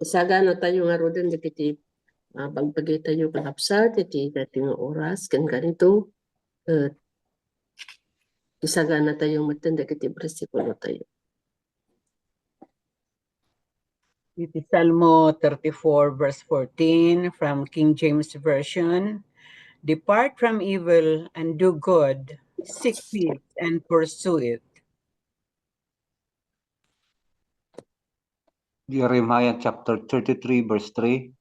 Sagana tayo nga rodan dikiti pagpagay tayo kalapsat iti dating oras kan ganito isagana tayo matan dikiti bersikulo tayo. Iti Salmo 34 verse 14 from King James Version. Depart from evil and do good, seek peace and pursue it. Jeremiah chapter 33 verse 3,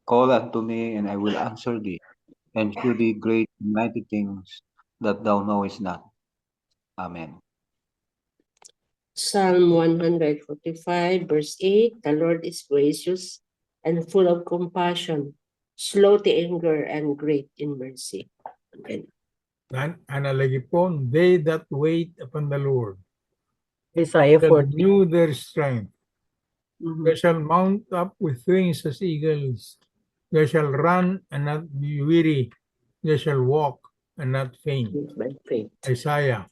Call unto me, and I will answer thee, and shew thee great and mighty things that thou knowest not. Amen. Psalm 145 verse 8, the Lord is gracious and full of compassion, slow to anger and great in mercy. Amen. Analagipon, they that wait upon the Lord Isaiah shall 40. renew their strength. Mhm. They shall mount up with wings as eagles. They shall run and not be weary. They shall walk and not faint. By faith. Isaiah.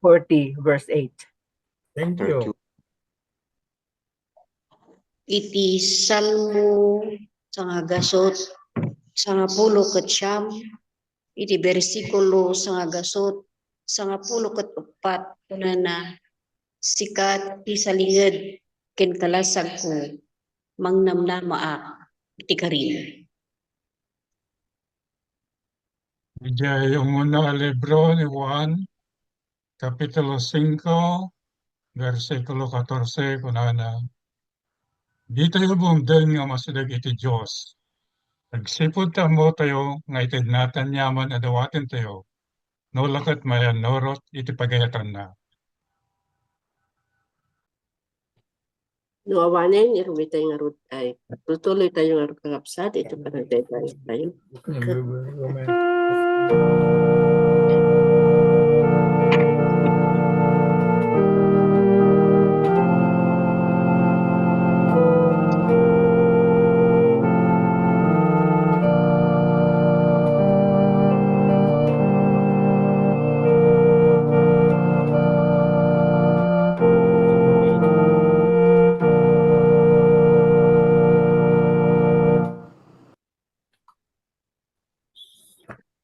40 verse 8. Thank Chapter you. 2. Iti Salmo sanga gasot sanga pulo ket siyam iti bersikulo sanga gasot sanga pulo ket upat kunana sikat ti salinged ken kalasag ko mangnamnama iti karin. Diya yung una libro ni Juan, Kapitulo 5, versikulo 14, kunana. Di tayo bumden nga masudag iti Diyos. Nagsipod tamo tayo, nga itid natan yaman adawatin tayo. No lakat mayan norot iti pagayatan na. No awanen iruwi tayo nga rod ay tutuloy tayo nga kalapsat ito panagday tayo. Amen.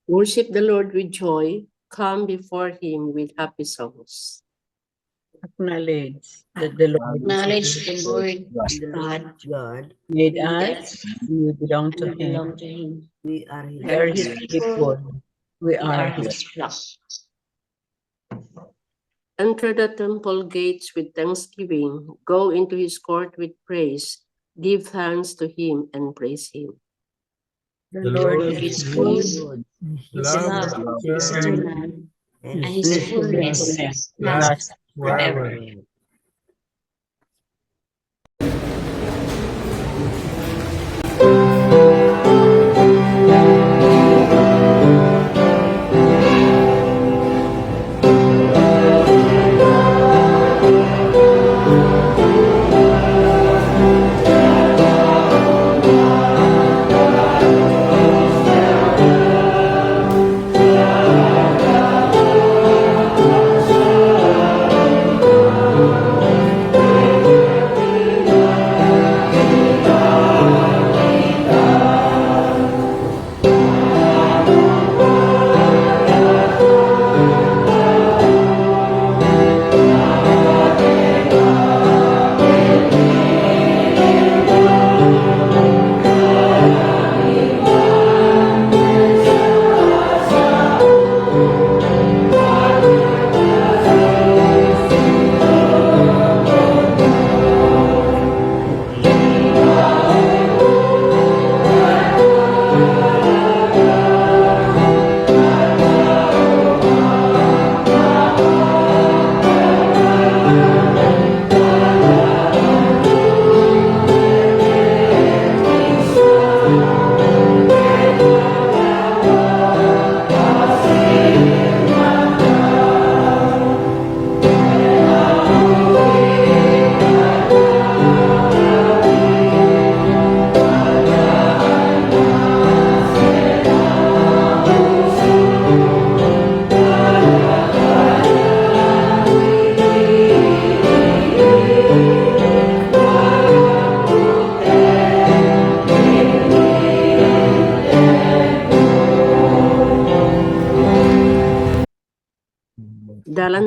Worship the Lord with joy, come before Him with happy songs. Acknowledge that the Lord Acknowledge the Lord is God. made us, we belong to We belong Him. to Him. We are His people. We We are are His. His flock. Enter the temple gates with thanksgiving, go into His court with praise, give thanks to Him and praise Him. The Lord Lord is is good, His His love love is is eternal, and His His fullness faithfulness lasts lasts forever.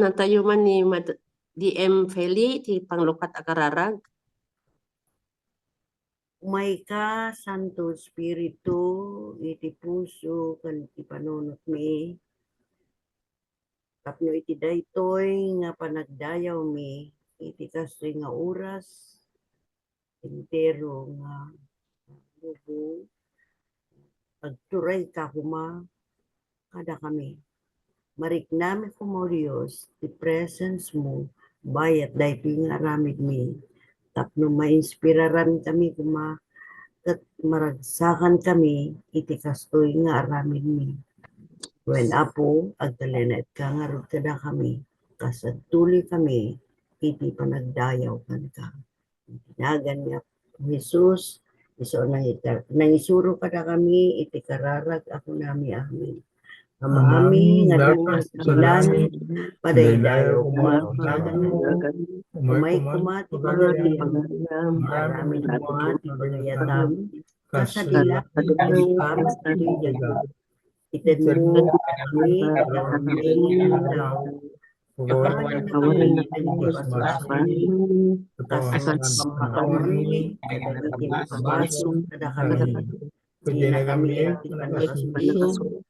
panagtayuman ni DM Feli, ti panglukat akararag. Umay ka, Santo Espiritu, iti puso, kan iti panunot mi. Tapno iti daytoy nga panagdayaw mi, iti kastoy nga oras, entero nga bubo, pagturay ka kuma, kada kami. Mariknami ko mo Diyos, the presence mo, bayat daytoy nga aramid mi. Tapno ma-inspiraran kami kuma, kat maragsakan kami, iti kastoy nga aramid mi. When apo, agtalenet ka nga rod kada kami, kasatuli kami, iti panagdayaw kan ka. Tinagan niya, Jesus, iso nang isuro kada kami, iti kararag ako nami amin. Amami nga dapat sa langit, padaydayo kumat, umay kumat, ipagariam, maraming kumat, ipagayatam, kasadila, ipagam, ipagam, itin mo kami, Kawalan na kami sa kasat kami, itim kabaso, kada kami, sila kami,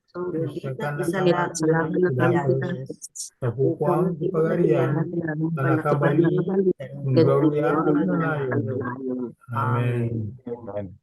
Salamat na kami sa pupuang pagarian, na nakabali, ng gloria na nayon. Amen.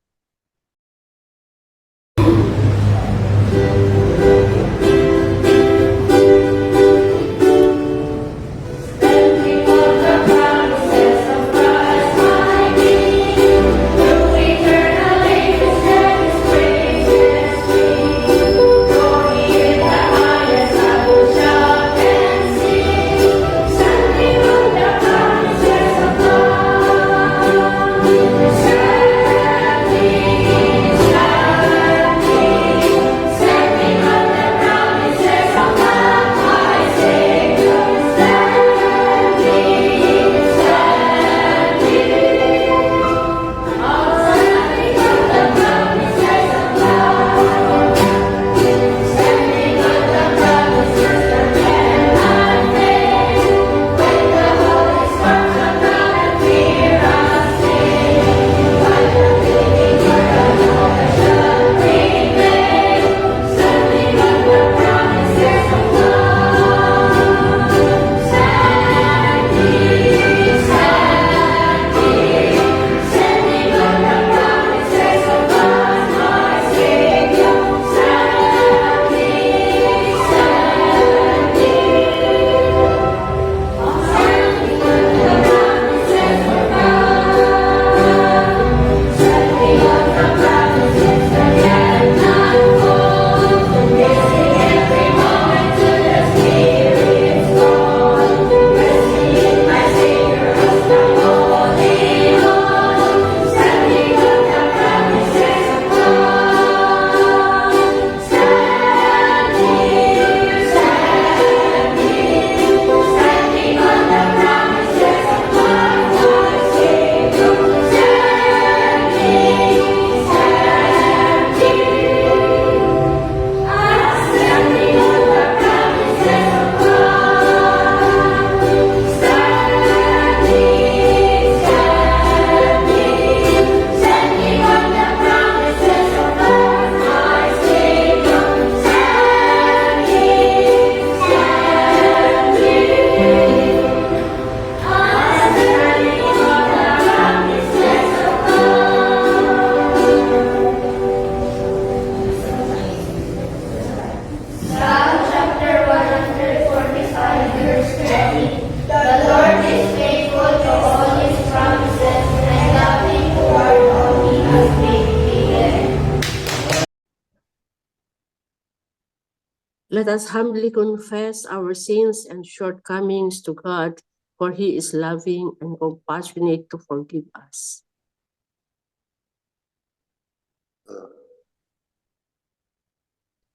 Let us humbly confess our sins and shortcomings to God, for He is loving and compassionate to forgive us.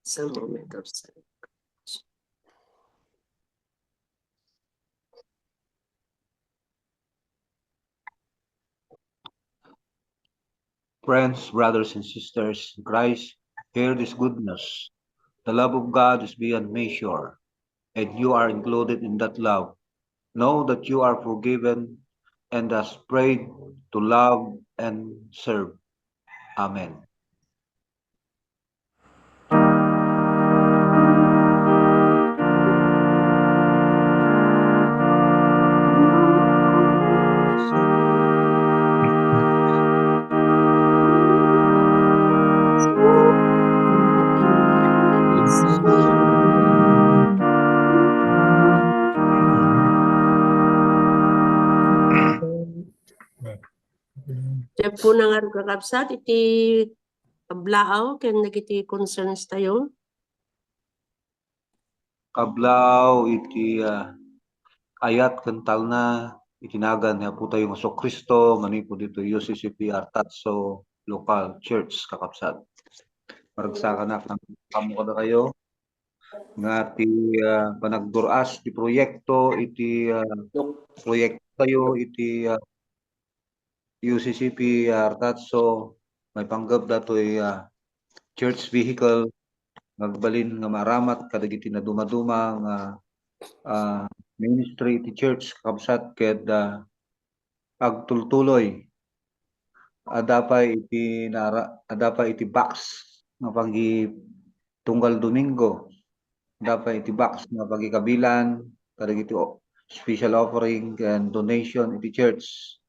It's a moment of silence. Friends, brothers, and sisters in Christ, hear this good news. The love of God is beyond measure. and you are included in that love. Know that you are forgiven and thus prayed to love and serve. Amen. Diyan po na nga kakabsat, iti kablaaw, ken nagiti concerns tayo. Kablaw iti ayat kental na itinagan niya po tayo ng Kristo manipo dito UCCP Artatso Local Church kakapsat. Maragsakan na kamo kada kayo nga ti panagduras ti proyekto iti proyekto tayo iti UCCP Artatso may panggap datoy church vehicle nagbalin nga maramat kadagiti na dumaduma nga ministry ti church kakabsat ket agtultuloy adapay iti box nga pagi tunggal Domingo adapay iti box nga pagi kabilan kadagiti special offering and donation iti church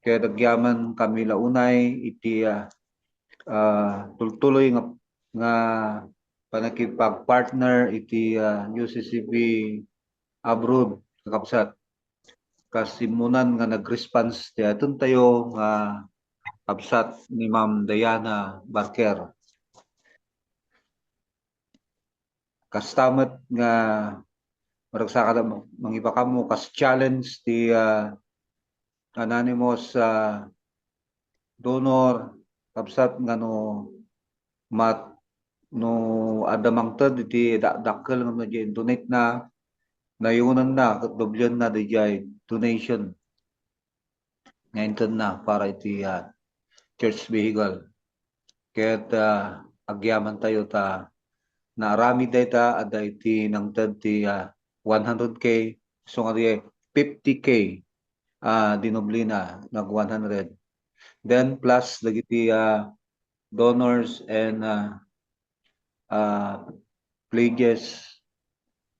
kaya dagyaman kami launay iti tultuloy nga panakipag-partner iti UCCP abroad kakabsat kasimunan nga nag-response ti aton tayo nga kabsat ni Ma'am Diana Barker. Kastamet nga maragsaka na mangipakamo kas challenge ti anonymous donor kabsat nga no adamangted iti dakkel nga donate na nayunan na doblen na dijay donation ngayon na para iti church vehicle ket agyaman tayo ta narami data ada iti nangted ti 100K so nga 50K dinoblina nag 100 then plus dagiti donors and pledges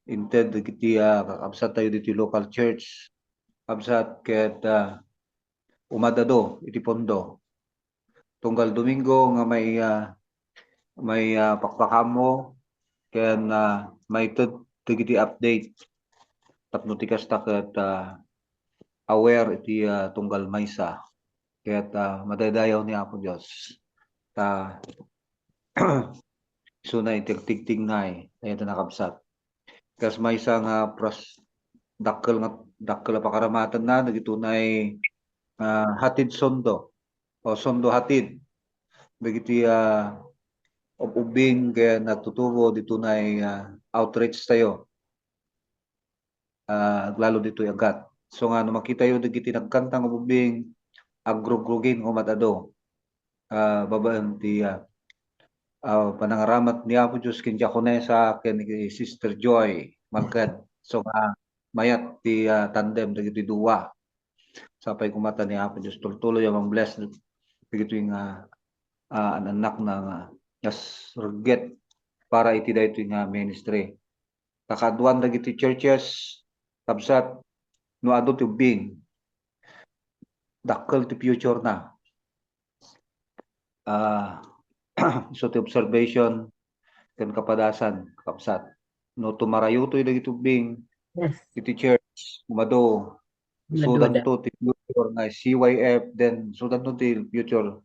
inted dagiti kakabsat tayo diti local church kabsat ket umadado iti pondo tunggal Domingo nga may pakpakamo ken may dagiti update tapno ti kasta ket aware iti tunggal maysa ket madaydayaw ni Apo Dios ta suna iti tigtingnay ito nakabsat kas maysa nga dakkel pakaramatan na dagitunay hatid sondo o sondo hatid dagiti ubing kaya natutubo ditunay outreach tayo lalo dito'y agat so nga no makita yo dagiti nagkantang ubing agrogrugin o matado babaan ti panangaramat ni Apo Diyos ken Diakonesa ken Sister Joy Malkad so mayat ti tandem dagiti duwa sapay kumata ni Apo Diyos tultuloy amang bless dagiti nga anak na yes forget para iti daytoy nga ministry kakaduan dagiti churches kabsat no adu ti ubing dakkel ti future na so ti observation ken kapadasan kapsat no tumarayutoy dagiti ubing Yes. iti church umado sudan to ti future nga CYF then sudan to ti future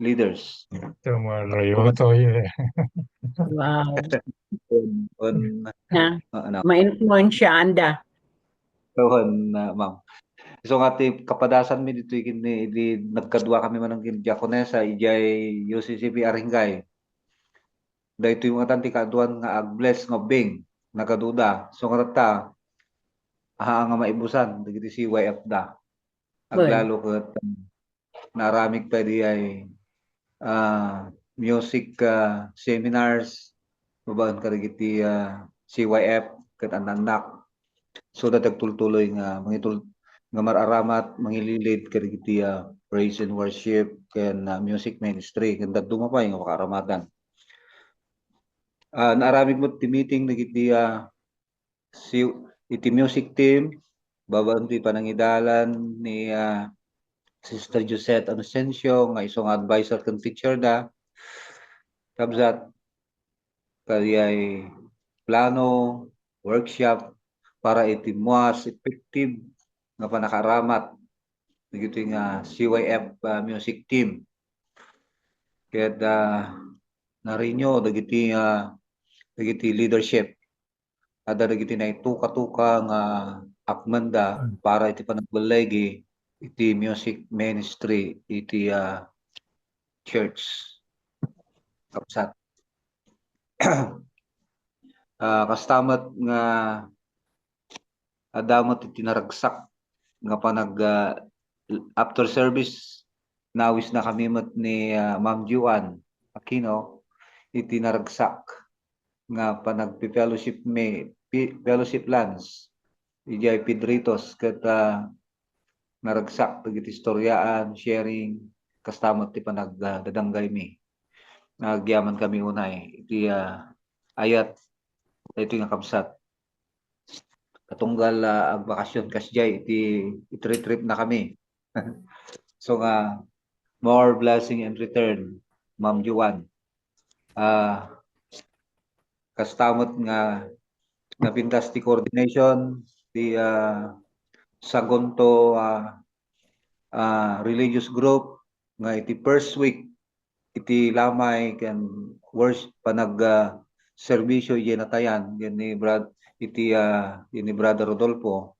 leaders Tumarayo tayo eh. Wow. on Ma-influensya anda. ma'am so nga ti kapadasan mi dito kini di nagkadua kami manang Diakonesa ijay UCCP Aringay daytoy mga tanti kaduan nga agbless nga bing nagaduda so nga ta nga maibusan dagiti CYF da aglalo ket naramig pa di ay music seminars babaan ka dagiti CYF ket anak so that nagtultuloy nga nga mararamat mangililid ket iti praise and worship ken music ministry ken dumapay nga makaramatan. Naaramid mo ti meeting dagiti si iti music team babaen ti panangidalan ni Sister Josette Inocencio nga isong advisor ken teacher da kabsat kayay plano workshop para iti mas effective nga panakaramat dagiti nga CYF music team ket narinyo dagiti leadership ada dagiti na tuka-tuka nga akmanda para iti panagbalegi iti music ministry iti church kapsat. Kastamat nga adamot iti naragsak nga panag after service nawis na kami ni Ma'am Juan Aquino iti naragsak nga panagpi-fellowship fellowship lunch ijay Pedritos ket naragsak dagiti istoryaan sharing kastamot ti panagdadanggay mi nagyaman kami unay iti ayat ito nga kabsat katunggal ag bakasyon kasjay iti trip na kami so nga more blessing in return Ma'am Juan kastamot nga napintas ti coordination ti Sagunto religious group nga iti first week iti lamay ken worship panag serbisyo yenatayan yen ni Brother Rodolfo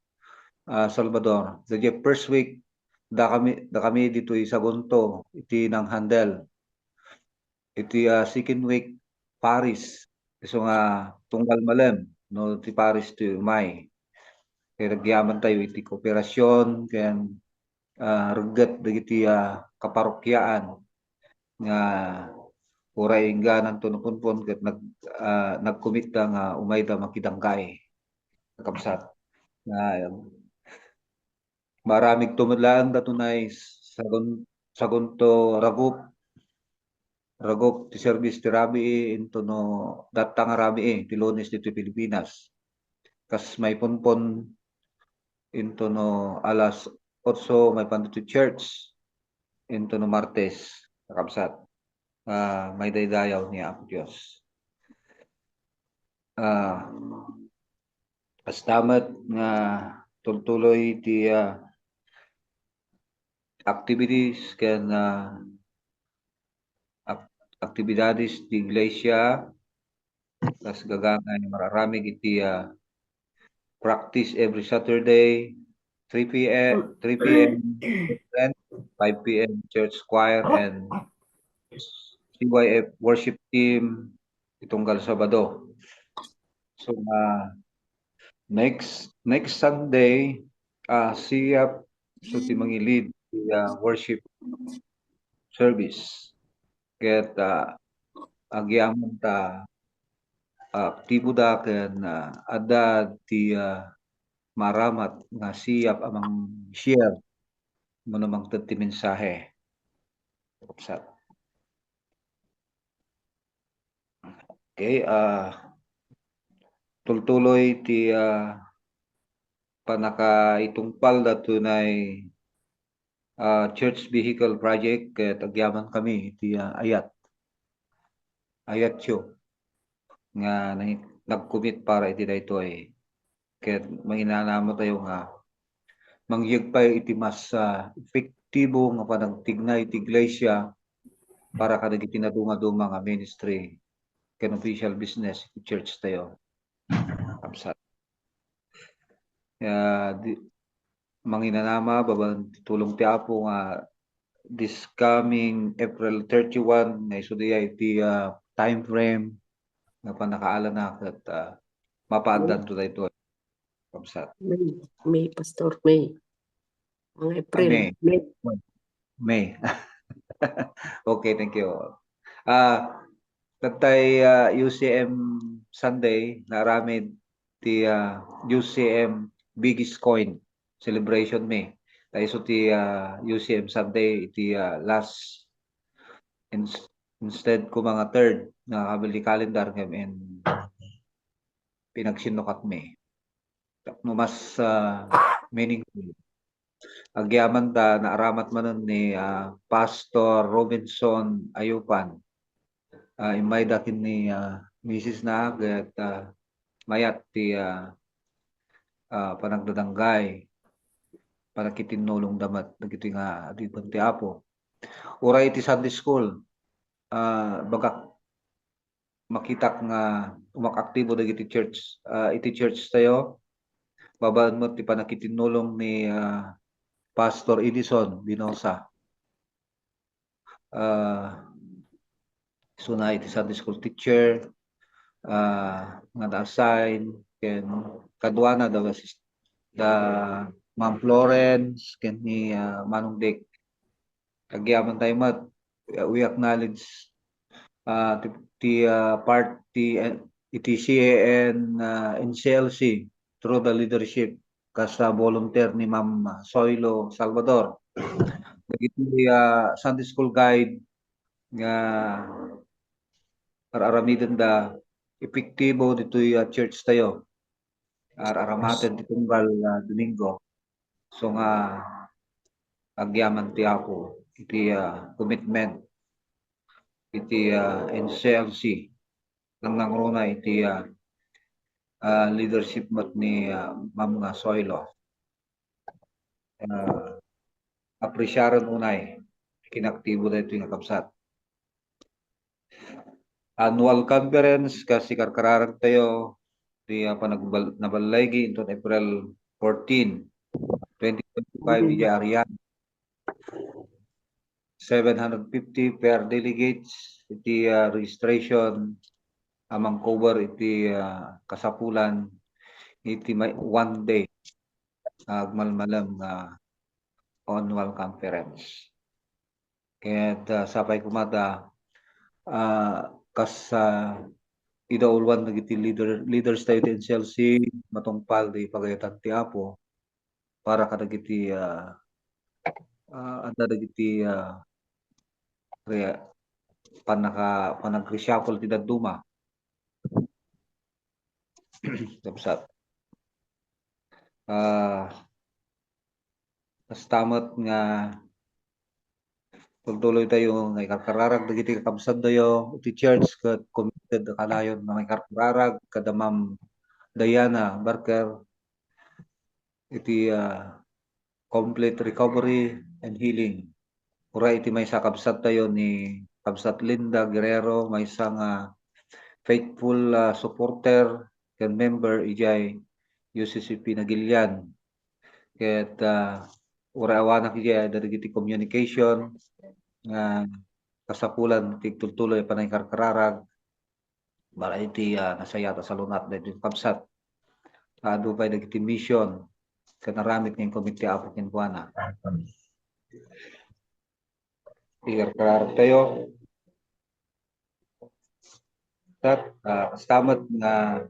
Salvador. The first week da kami dito sa Sagunto iti nang handle. Iti second week Paris so nga tunggal malem no ti Paris ti Umay. Kaya nagyaman tayo iti kooperasyon ken reget dagiti kaparokyaan nga uray ingganan to napunpon ket nagcommit nga umayda makidangkay kapsat nga maramig tumudlaan datunay Sagunto Ragup ti service ti rabi into no datang rabi ti Lunes dito Pilipinas kas may punpon into no alas 8 may panto church into no Martes kapsat may daydayaw ni Apo Dios kastamat nga tultuloy ti activities ken aktibidades di iglesia kas gagangay mararamig iti practice every Saturday 3 p.m. 5 p.m. church choir and CYF worship team itunggal Sabado. So next Sunday CYF so ti mangilid worship service ket agyaman ta aktibo da ken adda ti maramat nga siyap amang share mo namang ti mensahe. Okay, tultuloy ti panakaitungpal datunay church vehicle project ket agyaman kami ti ayat yo nga nagcommit para iti daytoy ket manginanamo tayo nga mangyegpay iti mas efektibo nga panagtignay ti iglesia para kadagiti naduma-duma nga ministry ken official business iti church tayo kapsat manginanama babaen tulong ti Apo nga this coming April 31 na isudaya iti time frame nga panakaala na ket mapaandan to daytoy kapsat May Pastor May. Ang April. May. Okay, thank you. Tatay UCM Sunday naramid iti UCM Biggest Coin celebration me. Tayo ti UCM Sunday iti last instead ko mga third nakabili calendar kami and pinagsinukat me. No mas meaningful. Agyaman ta naaramat man ni Pastor Robinson Ayupan. Imay dakin ni Mrs. na agad mayat ti panagdadanggay para kitinulong damat dagiti nga adipan ti Apo. Uray iti Sunday school bagak makitak nga umakaktibo dagiti church iti church tayo babaan mo ti panakitinulong ni Pastor Edison Binosa. So na iti Sunday school teacher nga na-assign ken kadwana da Ma'am Florence ken ni Manong Dick. Kagyaman tayo mat we acknowledge the party iti CAN NCLC through the leadership kasa volunteer ni Ma'am Soilo Salvador. Dagiti Sunday school guide nga aramiden da epektibo ditoy church tayo. Aramaten ti tunggal Domingo. So nga agyaman ti ako iti commitment iti NCLC nang nangruna iti leadership mat ni Ma'am nga Soilo. Appresyaran unay kinaktibo da ito nga kapsat. Annual conference kasi karkararag tayo di nabalaygi into April 14, 2025 ija Arian. 750 per delegates iti registration amang cover iti kasapulan iti one day agmalmalam annual conference. Kaya sapay kumada idaulwan nagiti leaders tayo ti NCLC matungpal di pagayatan ti Apo para kadagiti anda dagiti panag-reshuffle ti daduma. Tapsat tamat nga pagtuloy tayo nga ikarkararag dagiti kakabsat tayo iti church ket committed kalayon na may karkararag kada Ma'am Diana Barker iti complete recovery and healing. Ura iti may sakabsat tayo ni Kabsat Linda Guerrero may isang faithful supporter ken member ijay UCCP Nagilian. Ket ura awanak ijay dagiti communication nga kasapulan ti tultuloy panay karkararag para iti nasayata sa lunat dahil kabsat adu pay dagiti mission kanaramit ng komite Apo ken kuana ikarkararag tayo tat kastamat nga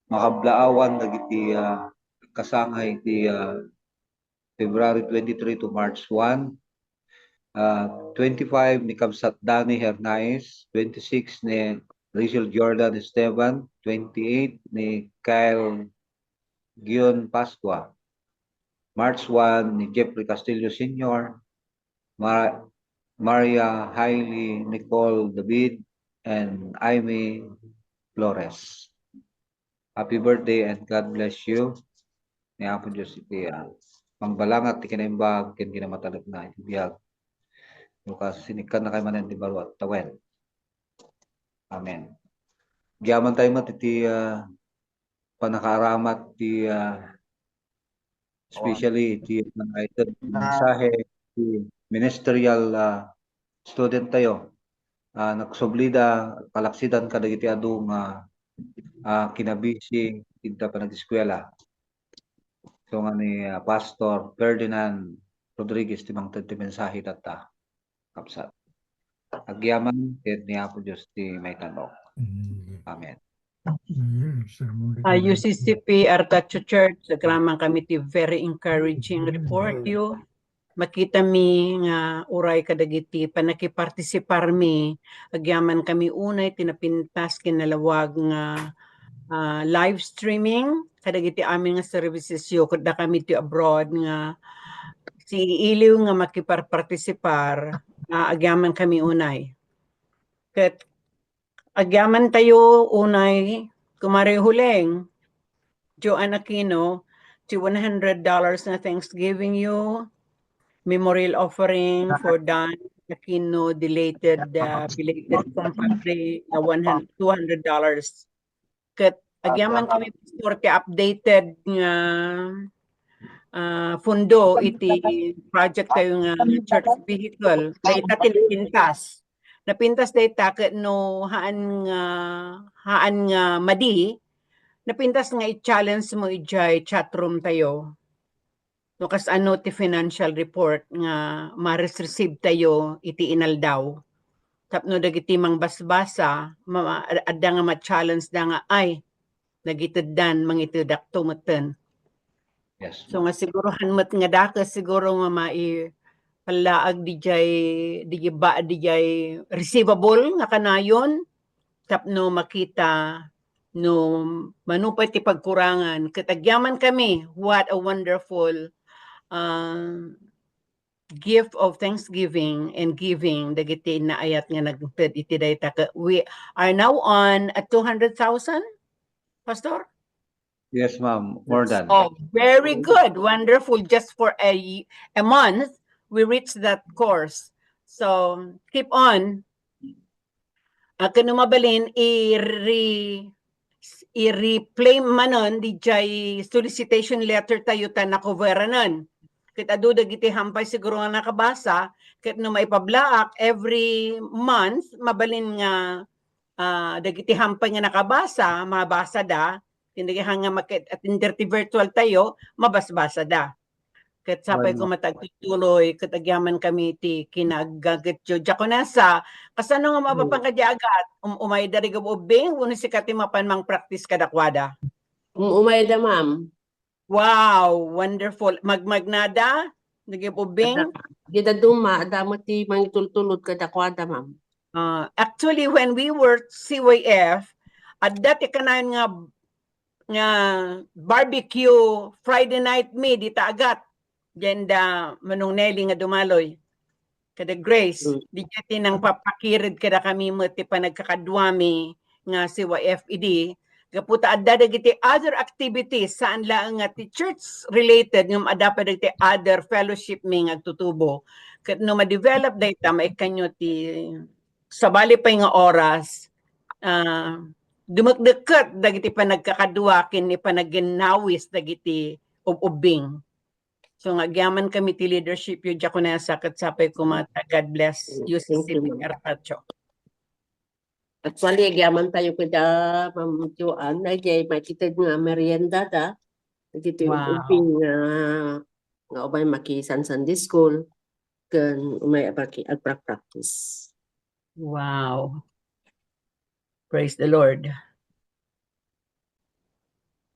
makablaawan dagiti kasangay ti February 23 to March 1. 25 ni Kabsat Dani Hernaez, 26 ni Rachel Jordan Esteban, 28 ni Kyle Gion Pascua, March 1 ni Jeffrey Castillo Sr., Maria Hailey Nicole David, and Amy Flores. Happy birthday and God bless you. Ni Apo Diyos iti mangbalangat ti kinaimbag ken kinamatalek na iti biyag. Lukas sinikan na kay manen ti baro at tawen. Amen. Giyaman tayo mat iti panakaaramat ti especially iti item mensahe ti ministerial student tayo. Nagsublida kalaksidan kadagiti adu nga kinabisi tinta panag-eskwela. So nga ni Pastor Ferdinand Rodriguez ti mangted ti mensahe data kapsat. Agyaman ket ni Apo Dios ti may tanok. Amen. sermon di Tuhan. UCCP Artacho Church, nagramang kami ti very encouraging report you. Makita mi nga uray kadagiti panakipartisipar mi agyaman kami unay tinapintas kinalawag nga live streaming kadagiti amin nga services yo kada kami ti abroad nga si iliw nga makipartisipar agyaman kami unay. Ket agyaman tayo unay kumare huleng Joanne Aquino ti $100 na Thanksgiving you memorial offering for Dan Aquino belated compadre na $200. Ket agyaman kami pastor ti updated nga fundo iti project tayo nga church vehicle dayta tinapintas. Napintas dayta ket no haan nga madi napintas nga i-challenge mo ijay chatroom tayo. No kas ano ti financial report nga ma-receive tayo iti inaldaw. Tapno dagiti mang basbasa adda nga ma-challenge da nga ay nagiteddan mangitedak tumeten. Yes. So nga sigurohan met nga daka siguro nga mai palaag dijay receivable nga kanayon tapno makita no manupay ti pagkurangan katagyaman kami what a wonderful gift of thanksgiving and giving dagiti naayat nga nagted iti dayta we are now on at 200,000 pastor. Yes, ma'am. More than. Oh, very good, wonderful. Just for a month we reached that course, so keep on. Kano mabalin i-replay manon dijay solicitation letter tayo ta nakoveranan. Ket adu dagiti hampay siguro nga nakabasa ket no maipablaak every month mabalin nga dagiti hampay nga nakabasa mabasa da hindi nga maket at interti virtual tayo mabasbasa da. Ket sapay ko matagtuloy ket agyaman kami ti kinagaget jo diakonesa kasano nga mapapangkadyagat umay dari gubing uno si kati mapan mang practice kadakwada. Umay da ma'am. Wow, wonderful. Magmagnada, nagibubing. Gida duma, adamo ti mangitultulod kadakwada, ma'am. Actually, when we were CYF, at dati kanayon nga barbecue Friday night me, di taagat. Genda manong Nelly nga dumaloy. Kada Grace, di jati nang papakirid kada kami mo ti panagkakadwami nga CYF-ED. Kaputa adda dagiti other activities saan lang nga ti church related ngam adda pa dagiti other fellowship mi nga tutubo ket no ma-develop dayta maikanyo ti sabali pa nga oras dumagdeket dagiti panagkakadua ken ni panaginawis dagiti ubing. So nga agyaman kami ti leadership yu diakonesa ket sapay kumata. God bless you CCP Artacho. Actually, agyaman tayo kada Ma'am Joanne, ay makita nga merienda da. Dito yung uping nga umay makisan Sunday school, kan umay practice. Wow. Praise the Lord.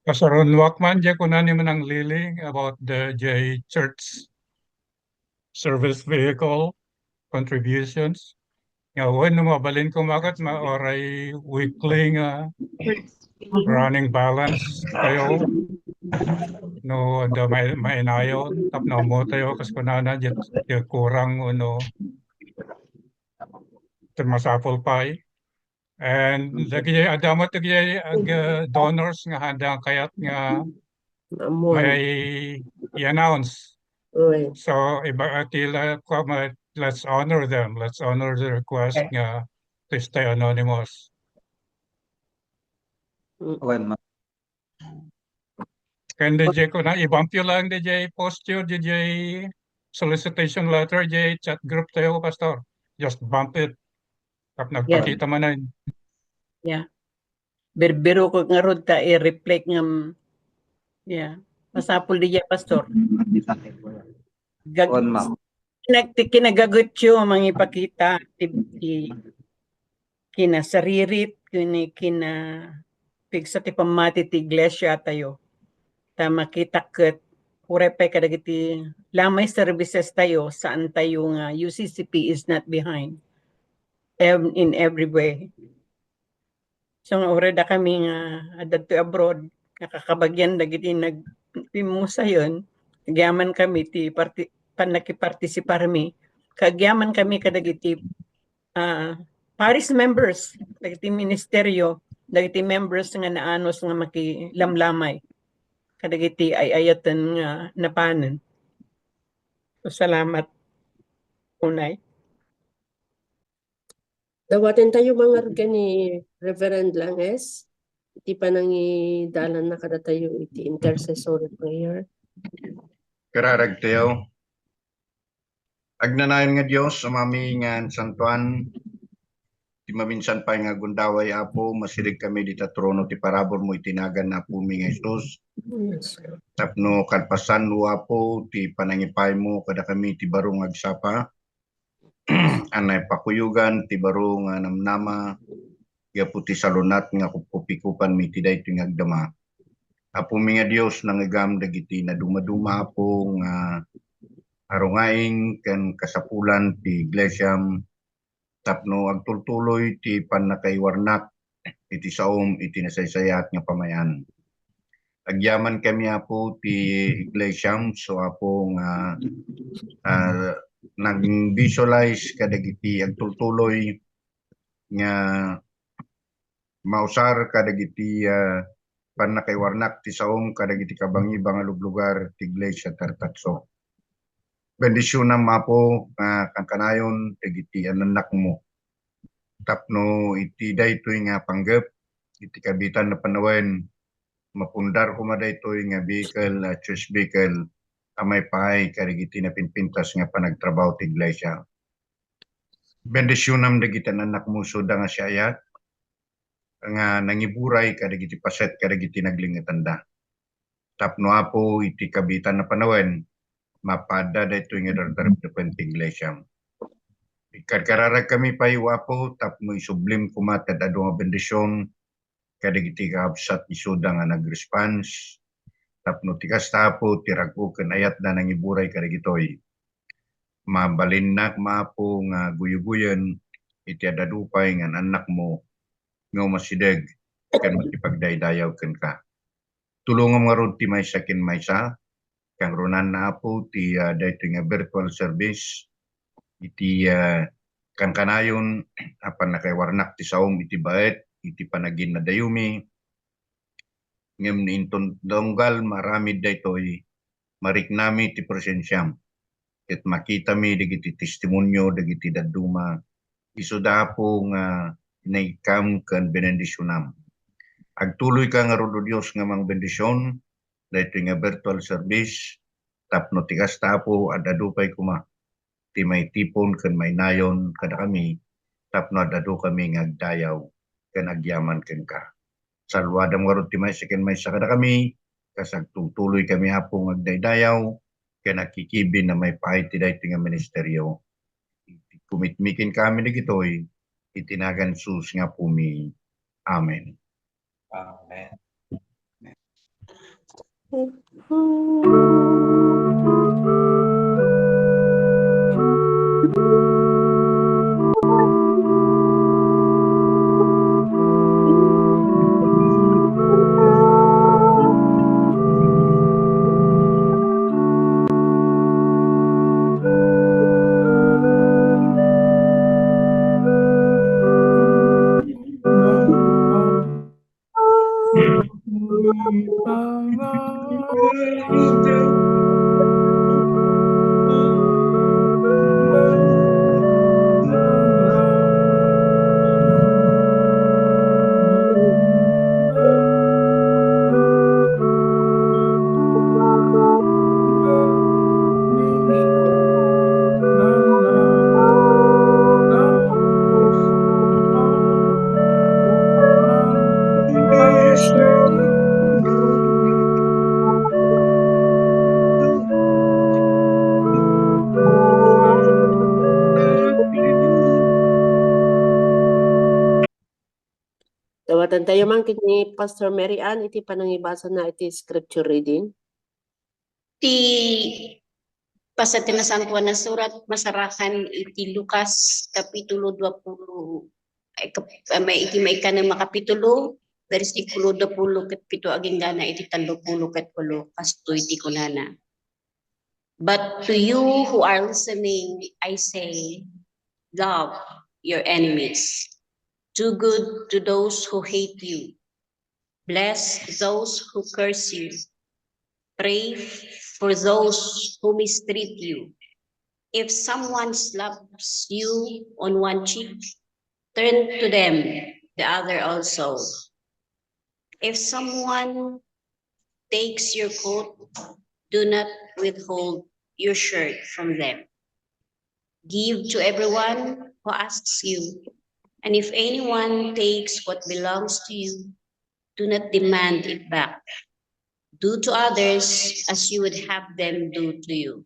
Kasaron Wakman, jay ko na naman ang liling about the J Church service vehicle contributions. Nga when mabalin ko magat maoray weekly nga running balance tayo no anda mainayon tapno mo tayo kas kunana jet kurang uno termasapol pay and lagi adamat lagi donors nga handa kayat nga may i-announce. So iba atila ko let's honor them. Let's honor the request nga to stay anonymous. When, ma'am. Can DJ ko na i-bump yun lang DJ post yun DJ solicitation letter DJ chat group tayo pastor. Just bump it. Kap nagpakita man na. Yeah. Berbero ko nga rod ta i-reflect ng masapul DJ pastor. On, ma'am. Kinagagot yung mga ipakita kina saririt kina pigsa ti pamati ti iglesia tayo. Ta makita ket urepay kadagiti lamay services tayo saan tayo nga UCCP is not behind in every way. So nga ure da kami nga adto abroad nakakabagyan dagiti nagpimusayon agyaman kami ti nakipartisipar mi kagyaman kami kadagiti parish members dagiti ministeryo dagiti members nga naanos nga makilamlamay kadagiti ay ayatan nga napanen. So, salamat unay. Dawatin tayo mga ni Reverend Langes. Iti pa nang dalan na kada tayo iti intercessory prayer. Kararag tayo. Agnanayon nga Diyos, amami nga santuan, ti maminsan pa nga gundaway apo, masirig kami dita trono ti parabor mo itinagan na po mi nga Isus. Yes. Tapno kalpasan mo apo, ti panangipay mo, kada kami ti barong agsapa. Anay pakuyugan, ti barong namnama, yapo ti salunat nga kupikupan mi ti dayto nga agdama. Apo mi nga Dios nangagam dagiti na dumaduma apo nga arungaing ken kasapulan ti iglesyam tapno agtultuloy ti panakaiwarnak iti saom iti nasaysayat nga pamayan. Agyaman kami apo ti iglesyam so apo nga nag-visualize kadagiti agtultuloy nga mausar kadagiti panakaiwarnak ti saom kadagiti kabangi-bang lugar ti iglesia Tartatso. Bendisyonam mapo kang kanayon dagiti anak mo. Tapno iti daytoy nga panggep iti kabitan na panawen mapundar kuma daytoy nga vehicle church vehicle amay pahay kadagiti na pinpintas nga panagtrabaho ti iglesia. Bendisyonam dagiti anak mo suda nga siayat nga nangiburay kadagiti paset kadagiti naglingatanda. Tapno apo iti kabitan na panawen mapada daytoy nga dardarap ti iglesia. Kararag kami payuapo tapno isublim kumatad adu nga bendisyon kadagiti kaabsat isuda nga nagresponse tapno tikas tapo tirago ken ayat na nangiburay kadagitoy. Mabalinnak maapo nga guyuguyen iti adadupay nga anak mo nga masideg ken makipagdaydayaw ken ka. Tulungan nga rod ti maysa ken maysa kang runan na po ti daytoy nga virtual service iti kang kanayon apan nakaiwarnak ti saom iti baet iti panagin na dayumi ngem niinton donggal maramid daytoy mariknami ti presensyam ket makita mi dagiti testimonyo dagiti dadduma isuda po nga naikam ken benendisyonam. Agtuloy ka nga rodo Dios nga mang bendisyon daytoy nga virtual service tapno tikas tapo adadupay kuma ti may tipon ken may nayon kada kami tapno adado kami nga agdayaw ken agyaman ken ka. Salwadam nga rod ti maysa ken maysa kada kami kasag tutuloy kami apong agdaydayaw ken nakikibin na may pahay ti daytoy nga ministeryo. Kumitmikin kami dagitoy itinagan sus nga pumi. Amen. Amen. Watan tayo man kini Pastor Mary Ann, iti panangibasa na iti scripture reading. Ti pasatinasan ko na surat masarakan iti Lucas kapitulo 20 may iti may kanang makapitulo versikulo 20 ket 7 aging gana iti 30 ket 8 kasto iti kunana. But to you who are listening, I say, love your enemies. Do good to those who hate you. Bless those who curse you. Pray for those who mistreat you. If someone slaps you on one cheek, turn to them the other also. If someone takes your coat, do not withhold your shirt from them. Give to everyone who asks you, and if anyone takes what belongs to you, do not demand it back. Do to others as you would have them do to you.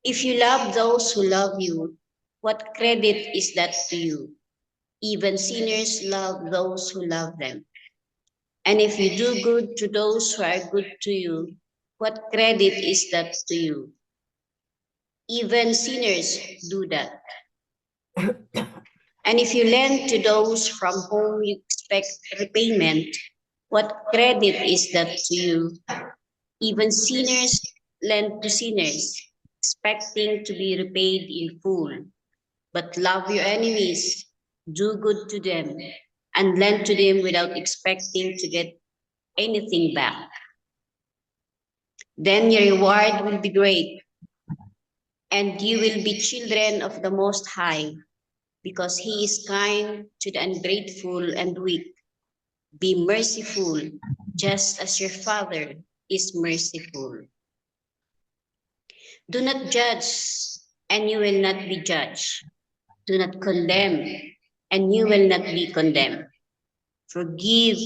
If you love those who love you, what credit is that to you? Even sinners love those who love them. And if you do good to those who are good to you, what credit is that to you? Even sinners do that. And if you lend to those from whom you expect repayment, what credit is that to you? Even sinners lend to sinners, expecting to be repaid in full. But love your enemies, do good to them, and lend to them without expecting to get anything back. Then your reward will be great, and you will be children of the Most High, because He is kind to the ungrateful and weak. Be merciful, just as your Father is merciful. Do not judge, and you will not be judged. Do not condemn, and you will not be condemned. Forgive,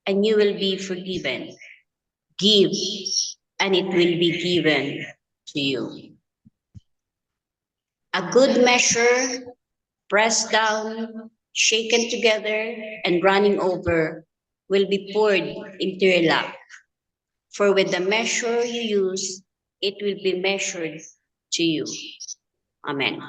and you will be forgiven. Give, and it will be given to you. A good measure, pressed down, shaken together, and running over, will be poured into your lap. For with the measure you use, it will be measured to you. Amen.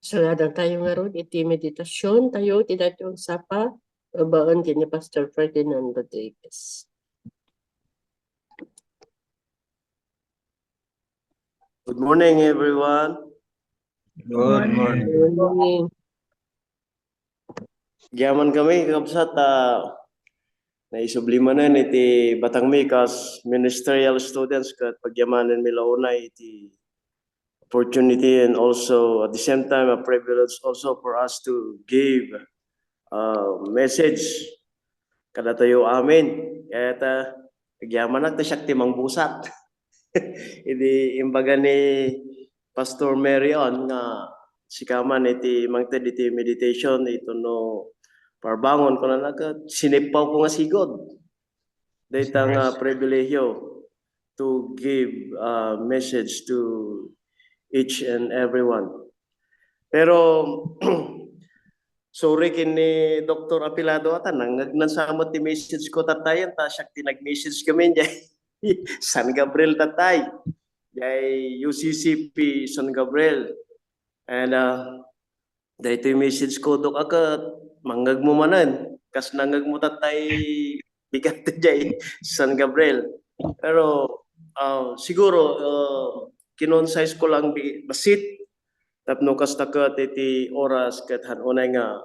Suladan tayo nga ron, iti meditasyon tayo, iti datyong sapa, babaan din ni Pastor Ferdinand Rodriguez. Good morning, everyone. Good morning. Good morning. Giyaman kami, kabsat, naisublimanan iti Batang Mikas ministerial students kat pagyamanan milaunay iti opportunity and also at the same time a privilege also for us to give message kada tayo amin. Kaya pagyaman na siya timang busat. Idi imbaga ni Pastor Marion nga sikaman iti mangted iti meditation ito no parbangon ko na sinipaw ko nga sigod. Dahil nga pribilehyo to give a message to each and everyone. Pero sorry kini Dr. Apilado ata nangagnasamot ti message ko tatayan ta siya tinag-message kami diyan. San Gabriel tatay. Jay UCCP San Gabriel. And dahito yung message ko dok akat manggag mo manan kas nangag mo tatay bigat jay San Gabriel. Pero siguro kinonsise ko lang basit tapno kas takat iti oras ket hanunay nga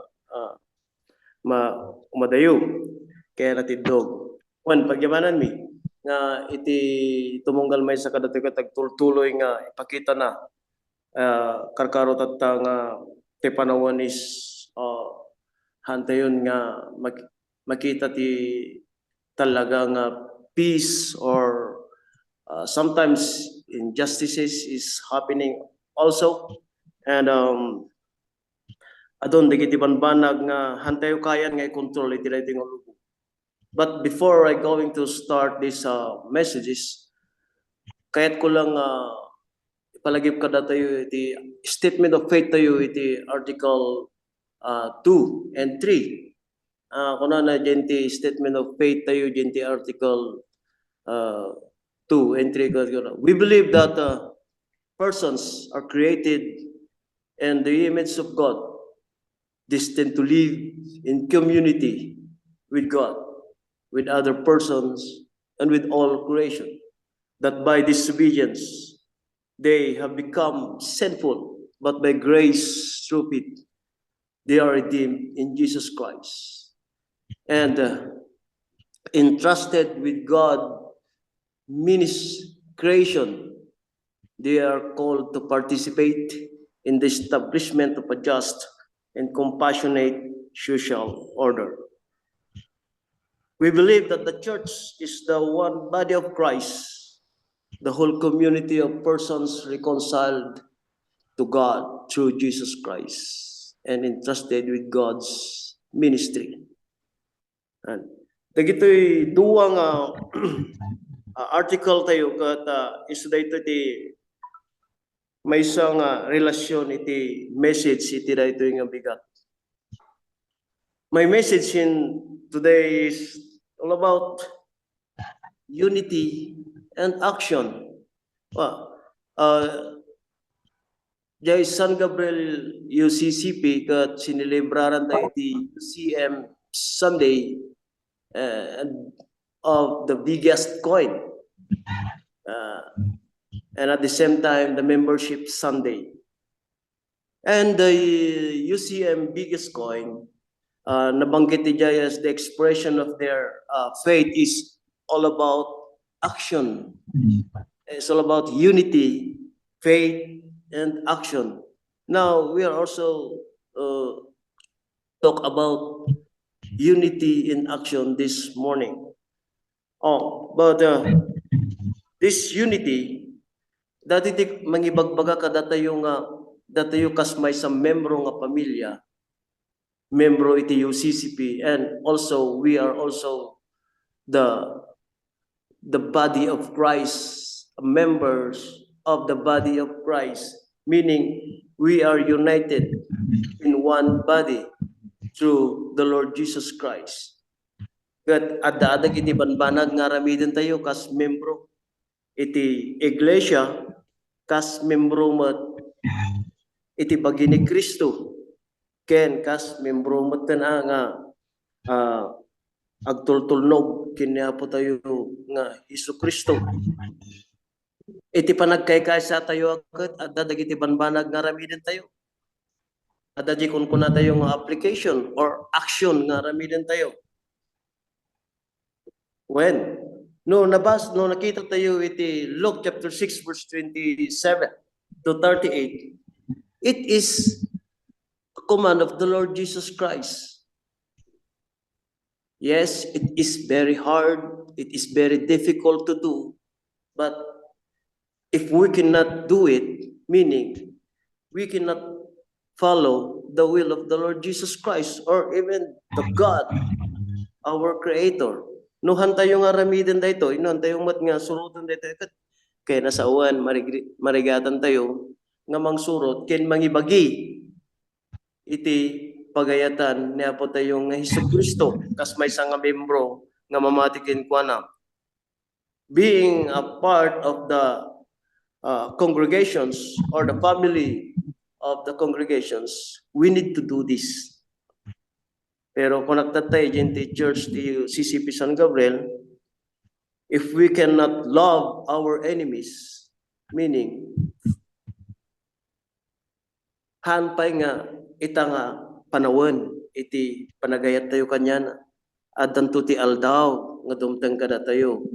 umadayo kaya natidog. Wan pagyamanan mi nga iti tumunggal may sa kadatoy tagtultuloy nga ipakita na karkarot at nga ti panawan is hantayon nga makita ti talaga nga peace or sometimes injustices is happening also and adon digiti banbanag nga hantayo kayan nga i-control iti dating lubo. But before I going to start this messages kayat ko lang palagip kada tayo iti statement of faith tayo iti article 2 and 3. Kuna na dyan ti statement of faith tayo dyan ti article 2 and 3. We believe that persons are created in the image of God, destined to live in community with God, with other persons, and with all creation. That by disobedience, they have become sinful, but by grace through faith, they are redeemed in Jesus Christ. And entrusted with God creation, they are called to participate in the establishment of a just and compassionate social order. We believe that the church is the one body of Christ, the whole community of persons reconciled to God through Jesus Christ and entrusted with God's ministry. And dagitoy duwang article tayo kat isu dayto ti may isang relasyon iti message iti dayto nga bigat. My message in today is all about unity and action. Jay San Gabriel UCCP kat sinelebraran tayo iti UCM Sunday of the biggest coin. And at the same time, the membership Sunday. And the UCM biggest coin, nabanggit ni Jay as the expression of their faith is all about action. It's all about unity, faith, and action. Now, we are also talk about unity in action this morning. But this unity, dati mangibagbaga ka datayo kasmay sa membro nga pamilya, membro iti UCCP, and also we are also the body of Christ, members of the body of Christ, meaning we are united in one body through the Lord Jesus Christ. Kat adda-adag iti banbanag nga ramiden tayo kas membro iti iglesia, kas membro mat iti bagi ni Kristo. Ken kas membro mo nga agtultulnog kinya po tayo nga Isu Kristo. Iti panagkaykaysa tayo akat at dagiti banbanag nga ramiden tayo. At di kun kuna tayo nga application or action nga ramiden tayo. When? No nakita tayo iti Luke chapter 6 verse 27 to 38. It is a command of the Lord Jesus Christ. Yes, it is very hard. It is very difficult to do. But if we cannot do it, meaning we cannot follow the will of the Lord Jesus Christ or even the God, our Creator. No hantayo nga ramiden dayto, inantayo mat nga surutan dayto ket kay nasauan marigatan tayo nga mangsurot ken mangibagi iti pagayatan ni apo tayo nga Hesukristo kas may nga membro nga mamatiken kuana. Being a part of the congregations or the family of the congregations, we need to do this. Pero kung nagtatay dyan ti Church ti CCP San Gabriel, if we cannot love our enemies, meaning hanpay nga ita nga panawen iti panagayat tayo kanya at danto ti aldaw nga dumteng kada tayo.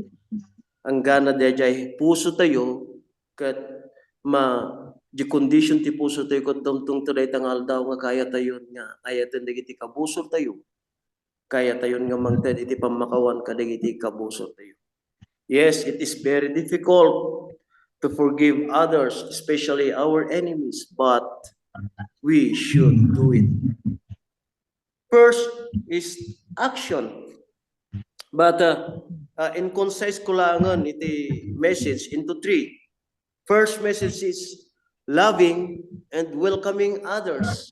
Ang gana dayjay puso tayo kat di condition ti puso tayo kat dumtong taday tangal daw nga kaya tayo nga ayatan dagiti kabusor tayo. Kaya tayo nga mangted iti pamakawan kadagiti kabusor tayo. Yes, it is very difficult to forgive others, especially our enemies, but we should do it. First is action. But in concise kulangan iti message into 3. First message is loving and welcoming others.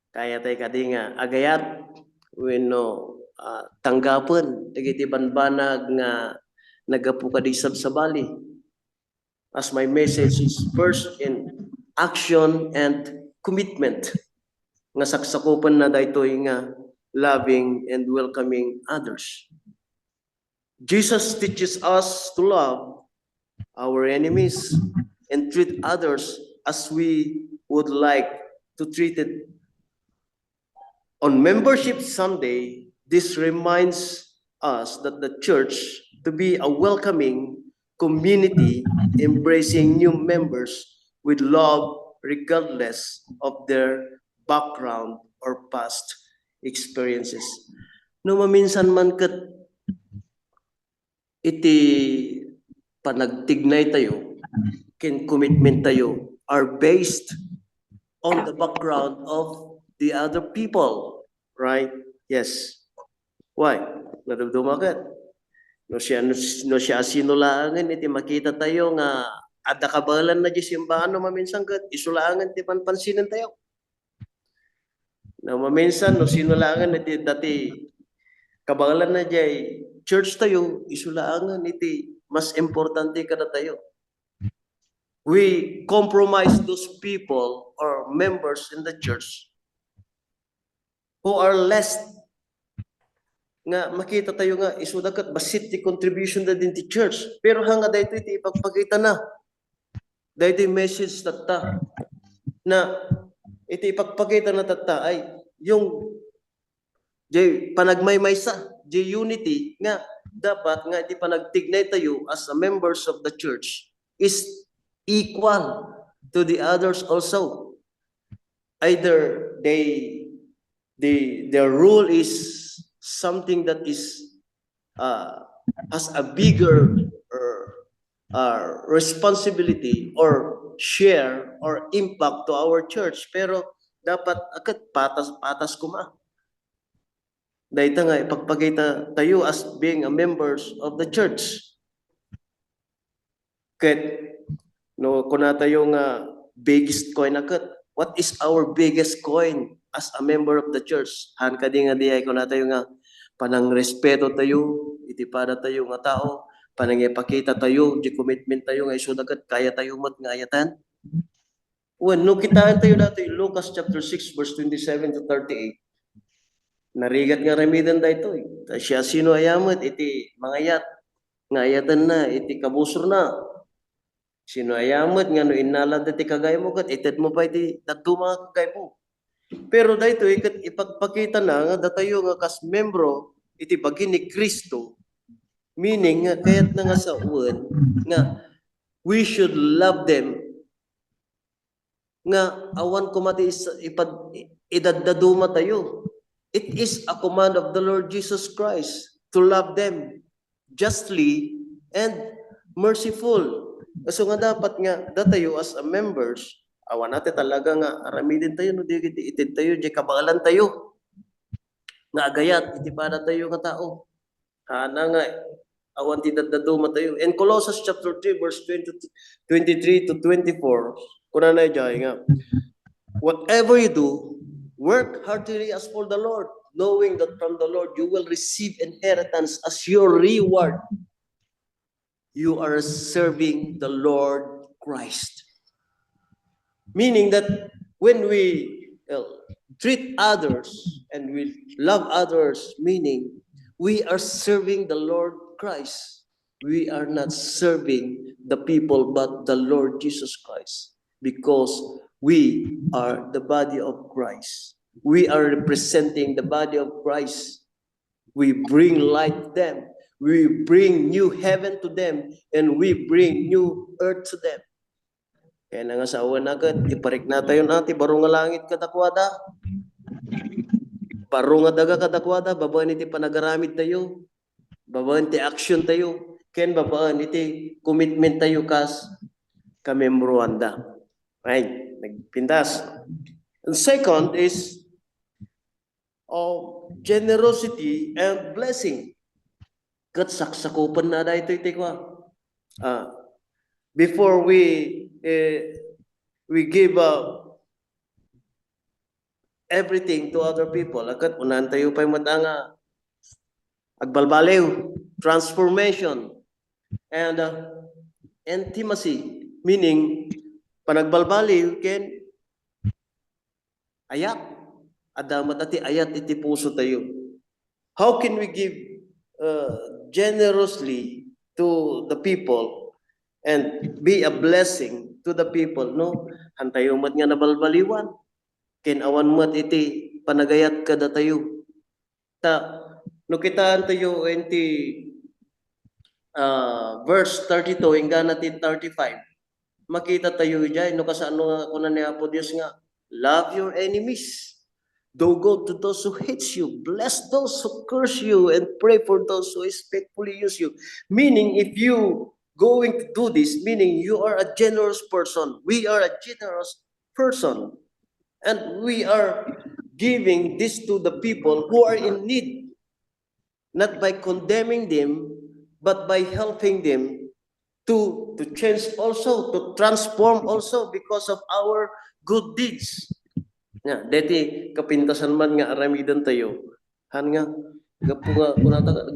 Kaya tayo kadi nga agayat wenno tanggapan dagiti banbanag nga nagapu kadi sabsabali. As my message is first in action and commitment. Nga saksakupan na daytoy nga loving and welcoming others. Jesus teaches us to love our enemies and treat others as we would like to treat it. On Membership Sunday, this reminds us that the church to be a welcoming community, embracing new members with love regardless of their background or past experiences. No maminsan man ket iti panagtignay tayo, ken commitment tayo are based on the background of the other people, right? Yes. Why? Nadumdumagat. No siya sinulangan iti makita tayo nga adda kabalan na di simbahan no maminsan ket isulangan ti panpansinan tayo. No maminsan no sinulangan iti dati kabalan na jay church tayo isulangan iti mas importante kada tayo. We compromise those people or members in the church who are less nga makita tayo nga isudakat basit ti contribution da din ti church pero hanga dayto iti ipagpakita na dayto message tatta na iti ipagpakita na tatta ay yung jay panagmaymaysa jay unity nga dapat nga iti panagtignay tayo as a members of the church is equal to the others also. Either their rule is something that is has a bigger responsibility or share or impact to our church pero dapat akat patas kuma. Dahita nga ipagpakita tayo as being a members of the church. Ket no kuna tayo nga biggest coin akat. What is our biggest coin as a member of the church? Han kadi nga diay kuna tayo nga panang respeto tayo, iti para tayo nga tao, panang ipakita tayo, di commitment tayo nga isudagat kaya tayo mat nga ayatan. When no kitaan tayo dati, Lucas chapter 6 verse 27 to 38. Narigat nga ramidan da ito. Siya sino ayamat, iti mangayat. Nga ayatan na, iti kabusor na. Sino ayamat, nga no inalad iti kagay mo kat, ited mo pa iti nagduma kagay mo. Pero dahito, ipagpakita na nga datayo nga kas membro, iti bagi ni Kristo. Meaning, nga kayat na nga sa uwan, nga we should love them. Nga awan kumati idadaduma tayo. It is a command of the Lord Jesus Christ to love them justly and merciful. So nga dapat nga datayo as a members, awan natin talaga nga aramidin tayo, no, di itid tayo, di kabangalan tayo. Nga agayat, iti para tayo nga tao. Hana nga, awan ti dadaduma tayo. In Colossians chapter 3 verse 23 to 24, kuna na jay nga, whatever you do, work heartily as for the Lord, knowing that from the Lord you will receive inheritance as your reward. You are serving the Lord Christ. Meaning that when we treat others and we love others, meaning we are serving the Lord Christ. We are not serving the people but the Lord Jesus Christ, because we are the body of Christ. We are representing the body of Christ. We bring light to them. We bring new heaven to them, and we bring new earth to them. Kaya na nga sa awan agad, iparik na tayo natin, baro nga langit kadakwada. Baro nga daga kadakwada, babaan iti panagaramid tayo. Babaan iti action tayo. Ken babaan iti commitment tayo kas kamembroanda. Right? Nagpintas. And second is generosity and blessing. Kat saksakupan na dahito iti kwa. Before we give everything to other people, akat unan tayo pa yung matanga agbalbalew, transformation, and intimacy, meaning panagbalbaliw ken ayat, adamat ati ayat iti puso tayo. How can we give generously to the people and be a blessing to the people, no? Hantayo mat nga nabalbaliwan, ken awan mat iti panagayat kada tayo. No kitaan tayo iti verse 32 hingga natin 35. Makita tayo dyan, no kasano nga kunan ni Apo Diyos nga, love your enemies. Do good to those who hate you. Bless those who curse you and pray for those who spitefully use you. Meaning, if you going to do this, meaning you are a generous person. We are a generous person. And we are giving this to the people who are in need. Not by condemning them, but by helping them to change also, to transform also because of our good deeds. Nga, deti kapintasan man nga aramidan tayo. Han nga,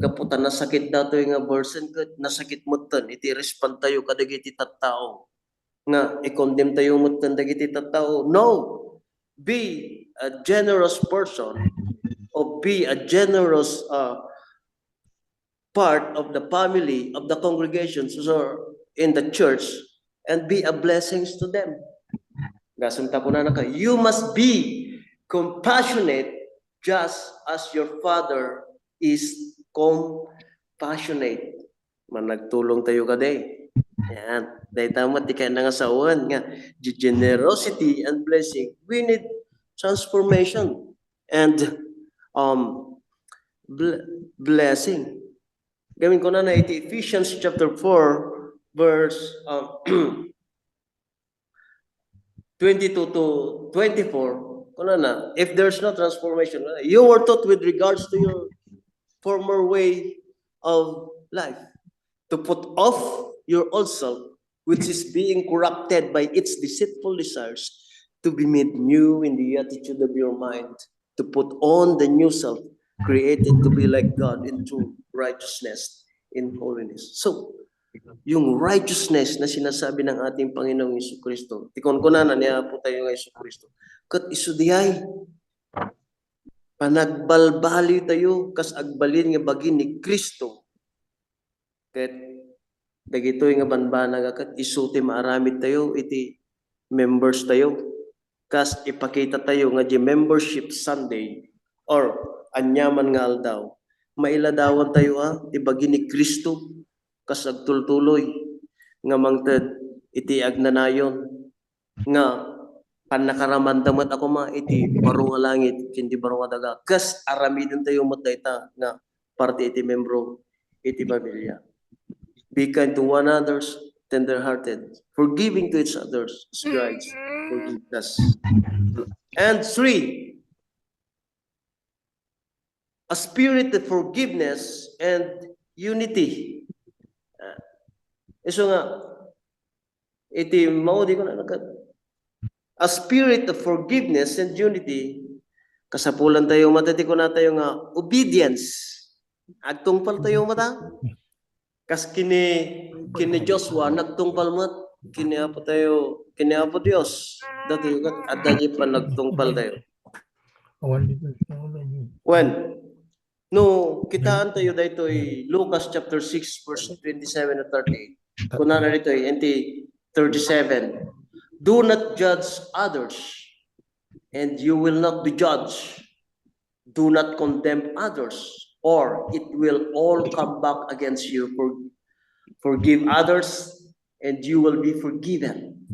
gaputan na sakit dato nga person kat nasakit mo tan, iti respond tayo kadagiti tattao. Nga, i-condemn tayo mo tan dagiti tattao. No! Be a generous person or be a generous part of the family, of the congregations or in the church, and be a blessing to them. You must be compassionate just as your Father is compassionate. Managtulong tayo kaday. Yan. Dahil tama, di kaya nangasawan nga. Generosity and blessing. We need transformation and blessing. Gawin ko na iti Ephesians chapter 4 verse 22 to 24. Kuna na, if there's no transformation, you were taught with regards to your former way of life to put off your old self, which is being corrupted by its deceitful desires, to be made new in the attitude of your mind, to put on the new self, created to be like God in true righteousness, in holiness. So, yung righteousness na sinasabi ng ating Panginoong Jesucristo. Tikon ko na niya po tayo ng Jesucristo. Kat isudiyay, panagbalbali tayo, kas agbalin nga bagi ni Kristo. Kat dagitoy nga banbana kat isuti maaramid tayo, iti members tayo. Kas ipakita tayo nga di membership Sunday or anyaman nga aldaw. Mailadawan tayo ibagi ni Kristo kas agtultuloy nga mangted iti agnanayon nga panakaramandamat ako iti baro nga langit kindi baro nga daga kas aramidon tayo matayta nga parte iti membro iti pamilya. Be kind to one another, tender-hearted, forgiving to each other as Christ forgives us. And 3, a spirit of forgiveness and unity. Iso nga, iti maudi ko na nagkat. A spirit of forgiveness and unity, kasapulan tayo matati ko na tayo nga obedience. Agtungpal tayo mata. Kas kini Joshua nagtungpal mat, kini apo Dios. Dati kat adda pa nagtungpal tayo. When no kitaan tayo dito Lucas chapter 6 verse 27 and 38. Kunana dito enti 37. Do not judge others and you will not be judged. Do not condemn others or it will all come back against you. Forgive others and you will be forgiven.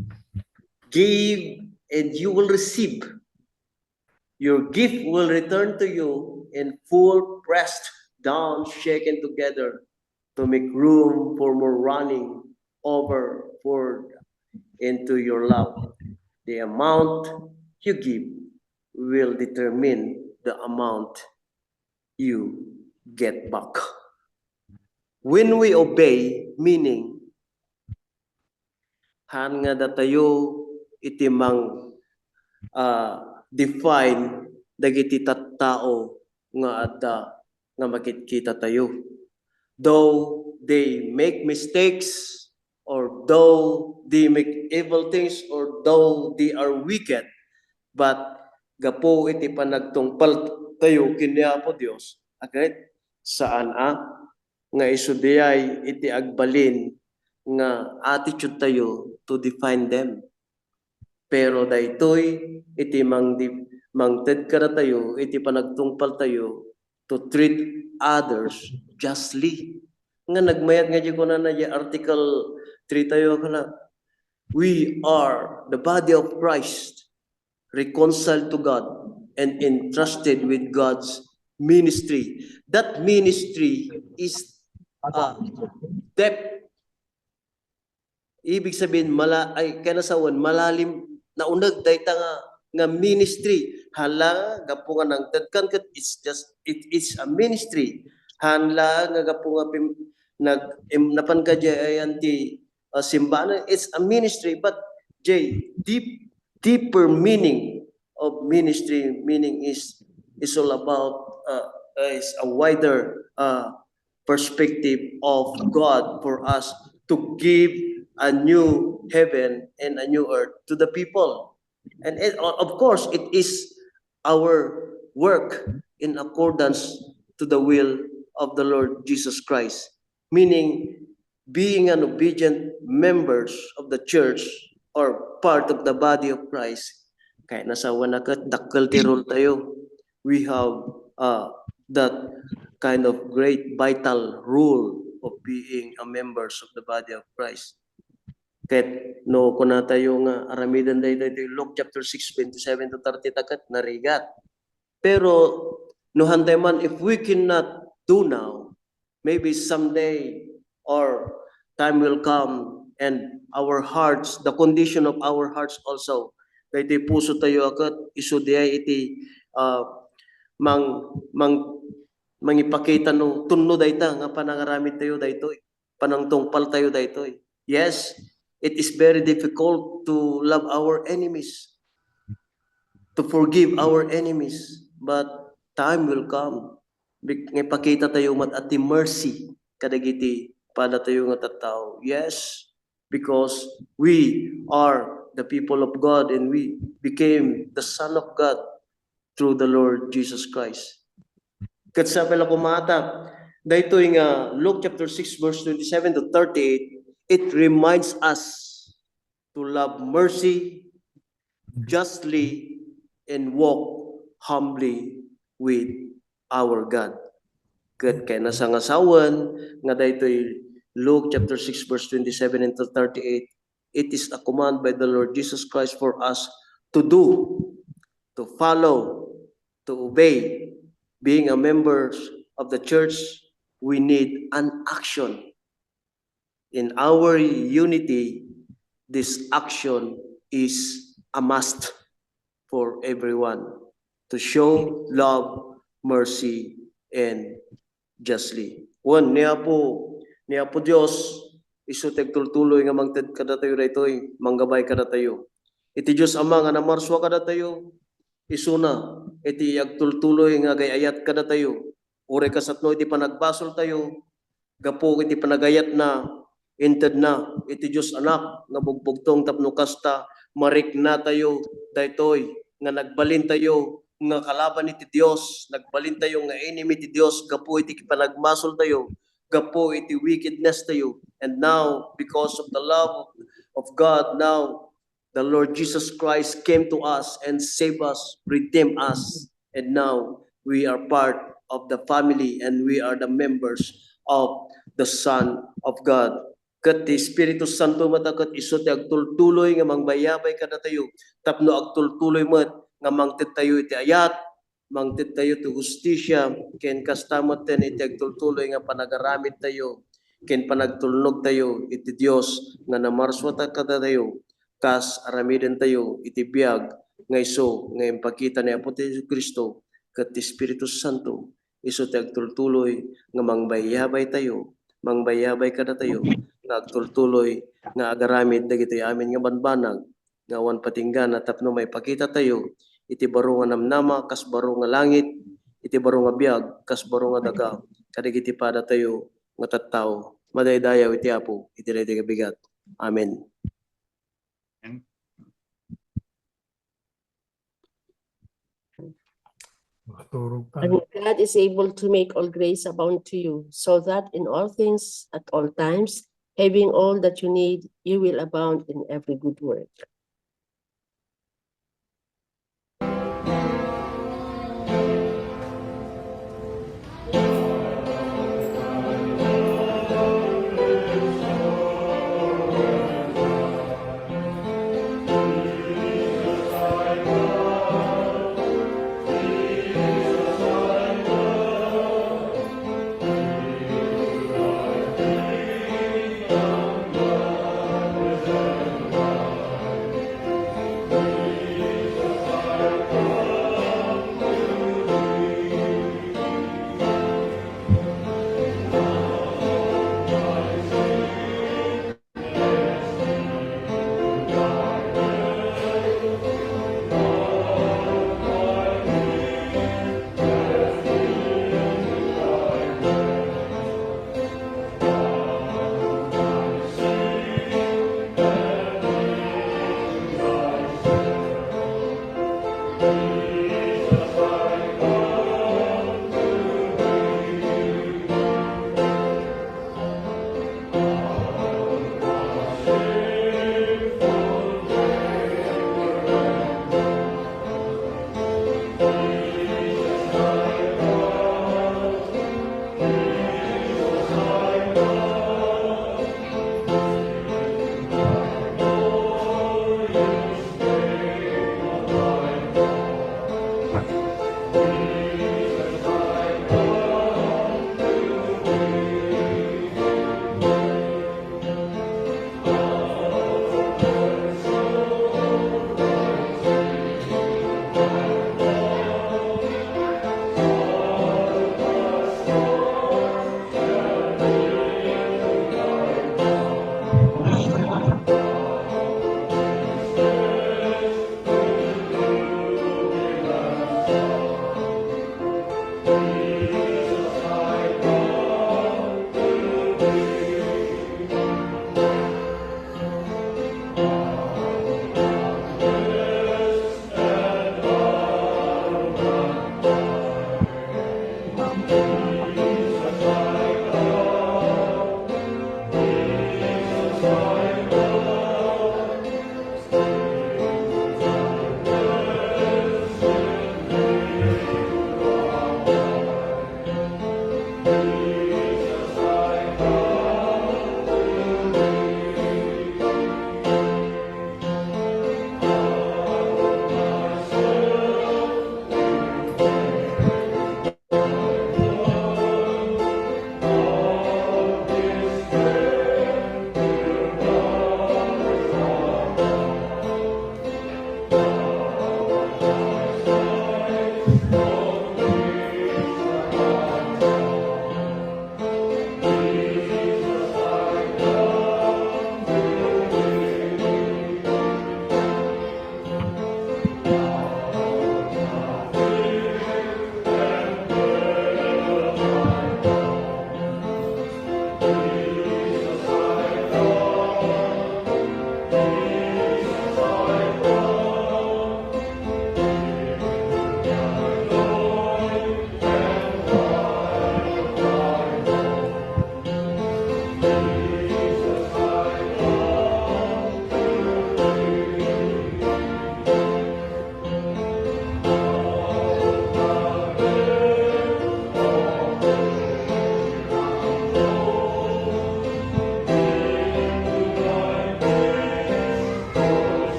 Give and you will receive. Your gift will return to you in full, pressed down, shaken together to make room for more running over poured into your lap. The amount you give will determine the amount you get back. When we obey, meaning han nga datayo itimang define dagiti tattao nga adda nga makikita tayo. Though they make mistakes or though they make evil things or though they are wicked, but gapo iti panagtungpal tayo kiniya po Dios. Okay? Saan nga isudiyay iti agbalin nga attitude tayo to define them. Pero daytoy iti mangted kada tayo iti panagtungpal tayo to treat others justly. Nga nagmayat nga di ko na article 3 tayo kana. We are the body of Christ, reconciled to God and entrusted with God's ministry. That ministry is depth. Ibig sabihin kanasawan malalim na unag dayta nga ministry. Hala gapo nga nang dadkan ket it is a ministry. Hanla nga gapo nga napan ka ayan ti simbahan, it's a ministry, but deeper meaning of ministry meaning is all about is a wider perspective of God for us to give a new heaven and a new earth to the people. And of course, it is our work in accordance to the will of the Lord Jesus Christ. Meaning, being an obedient members of the church or part of the body of Christ, kaya nasawa na dakkel ti role tayo. We have that kind of great vital role of being a members of the body of Christ. Ket no kuna tayo nga aramidan dayto Luke chapter 6 27 to 30 takat narigat. Pero no handay man if we cannot do now, maybe someday or time will come and our hearts, the condition of our hearts also, dayto puso tayo akat isudiyay iti mangipakita no tunno dayta nga panangaramid tayo daytoy, panangtungpal tayo daytoy. Yes, it is very difficult to love our enemies, to forgive our enemies, but time will come. Ngipakita tayo mat ati mercy kadagiti pada tayo nga tattao? Yes, because we are the people of God and we became the Son of God through the Lord Jesus Christ. Kat sa pala kumata, dahito yung Luke chapter 6 verse 27 to 38, it reminds us to love mercy, justly, and walk humbly with our God. Kat kay nasangasawan, nga dahito Luke chapter 6 verse 27 and to 38, it is a command by the Lord Jesus Christ for us to do, to follow, to obey. Being a member of the church, we need an action. In our unity, this action is a must for everyone to show love, mercy, and justly. One, niya po Diyos, iso tegtultuloy nga mangted kada tayo daytoy, manggabay kada tayo. Iti Diyos Ama nga namarswa kada tayo, isuna, iti agtultuloy nga gayayat kada tayo. Ure kasatno iti panagbasol tayo, gapo iti panagayat na, inted na, iti Diyos anak, nga bugbugtong tapno kasta, marik na tayo, daytoy, nga nagbalin tayo, nga kalaban iti Dios, nagbalin tayo nga enemy iti Dios, gapo iti panagmasol tayo, gapo iti wickedness tayo. And now, because of the love of God, now the Lord Jesus Christ came to us and saved us, redeemed us, and now we are part of the family and we are the members of the Son of God. Kat ti Espiritu Santo matakat iso ti agtultuloy nga mangbayabay kada tayo, tapno agtultuloy met nga mangted tayo iti ayat, mangted tayo ti hustisya, ken kastamot ten iti agtultuloy nga panagaramid tayo, ken panagtulnog tayo iti Dios nga namarswa kada tayo, kas aramiden tayo iti biag nga iso nga impakita ni Apo Kristo ket ti Espiritu Santo iso ti agtultuloy nga mangbayabay tayo, mangbayabay kada tayo, nga agtultuloy nga agaramid dagiti amin nga banbanag nga awan patinggan at tapno may pakita tayo iti baro nga namnama kas baro nga langit, iti baro nga biag kas baro nga daga kadagiti pada tayo nga tattao. Madaydayaw iti Apo iti daytoy nga bigat. Amen. And God is able to make all grace abound to you, so that in all things, at all times, having all that you need, you will abound in every good work.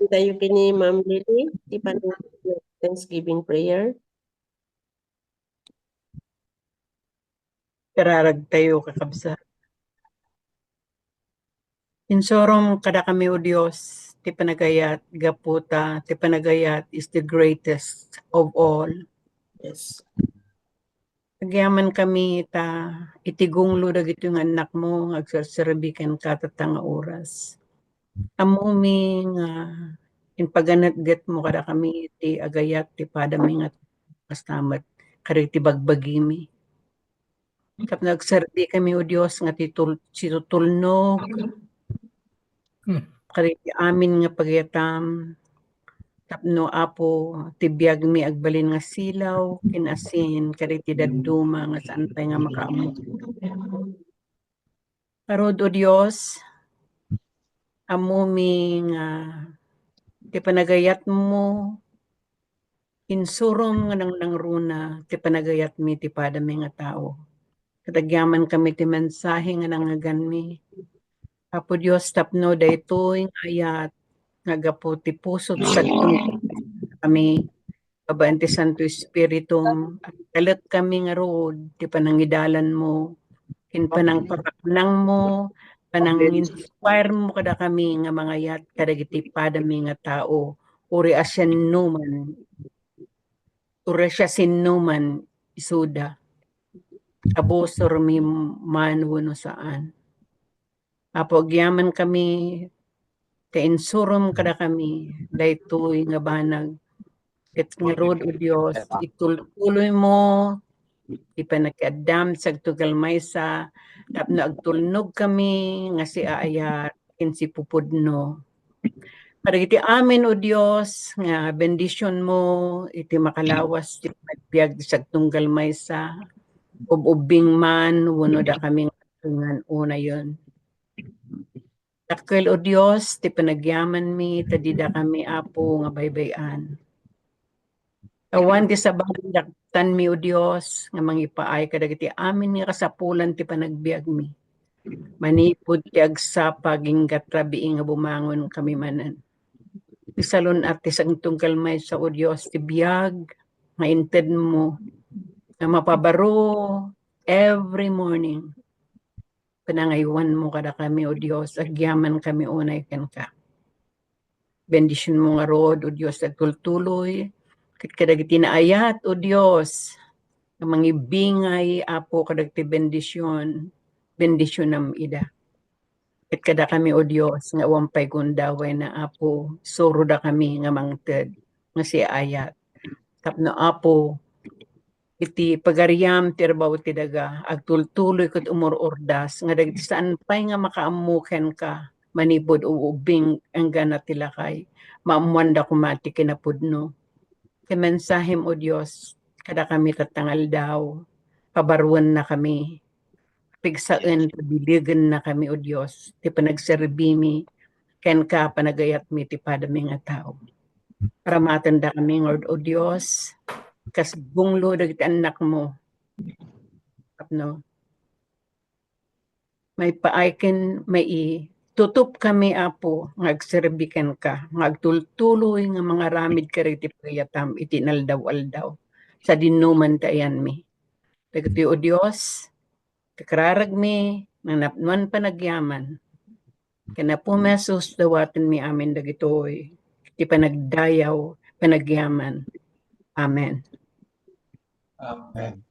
tayo kini Ma'am Lily, di pa Thanksgiving prayer. Kararag tayo kakabsa. Insorom kada kami o Diyos, ti panagayat, gaputa, ti panagayat is the greatest of all. Yes. Nagyaman kami itigunglo dagiti yung anak mo, agsarsarabikan ka tatanga oras. Amumi nga, in paganatgat mo kada kami, ti agayat, ti padami nga kastamat, kari ti bagbagimi. Kap nagsarbi kami o Diyos nga situtulnog, kari ti amin nga pagyatam, tapno apo tibiyag mi agbalin nga silaw kinasin kari ti dadduma nga saan tayo nga makaamo. Karod o Dios amumi nga ti panagayat mo insurom nga nang runa ti panagayat mi ti padami nga tao. Katagyaman kami ti mensahe nga nangagan mi. Apo Dios tapno daytoy nga ayat nga gapu ti pusot sa kami kabaan ti Santo Espiritu kalat kami nga rood ti panangidalan mo kin panangpakapnang mo panang-inspire mo kada kami nga mga yat kadagiti padami nga tao uri asyan numan isuda abosor mi man wano saan apo agyaman kami kainsurom kada kami daytoy nga banag ket nga rod o Dios itultuloy mo ipanagkadam sa tugal maysa tapno agtulnog kami nga si aayat ken si pupudno kadagiti amin o Dios nga bendisyon mo iti makalawas ti pagbiag sa tunggal maysa ubing man wenno da kami nga una yon. Dakkel o Dios ti panagyaman mi tadida kami apo nga baybayan. Awan ti sabang daktan mi o Dios nga mangipaay kadagiti amin nga kasapulan ti panagbiag mi. Manipod ti agsapa ginggat rabi nga bumangon kami manan. Isalon at ti sangtong kalmay sa o Dios ti biag nga inted mo nga mapabaro every morning. Panangaywan mo kada kami o Dios agyaman kami unay ken ka. Bendisyon mo nga rod o Dios agtultuloy ket kadagiti naayat o Dios nga mangibingay apo kadagiti bendisyon nam ida. Ket kada kami o Dios nga wampay gundaway na apo suro da kami nga mangted nga si ayat. Tapno apo iti pagariam ti erbaw ti daga agtultuloy ket umurordas nga dagiti saan pay nga makaamuken ka manipod ubing ang gana ti lakay maamuan da kumati kinapudno. Ken mensahem o Dios kada kami tatangal daw pabaruan na kami pigsaen pabiligen na kami o Dios ti panagserbimi ken ka panagayat mi ti padami nga tao. Paramatan da kami Lord o Dios kas bunglo dagiti anak mo. Apno. May paayken may tutup kami apo nga agserbiken ka nga agtultuloy nga mga ramid kariti payatam iti naldaw-aldaw sa dinuman tayan mi. Dagiti o Dios kakararag mi nga napnuan panagyaman kana po mesos dawaten mi amin dagitoy iti panagdayaw panagyaman. Amen. Amen.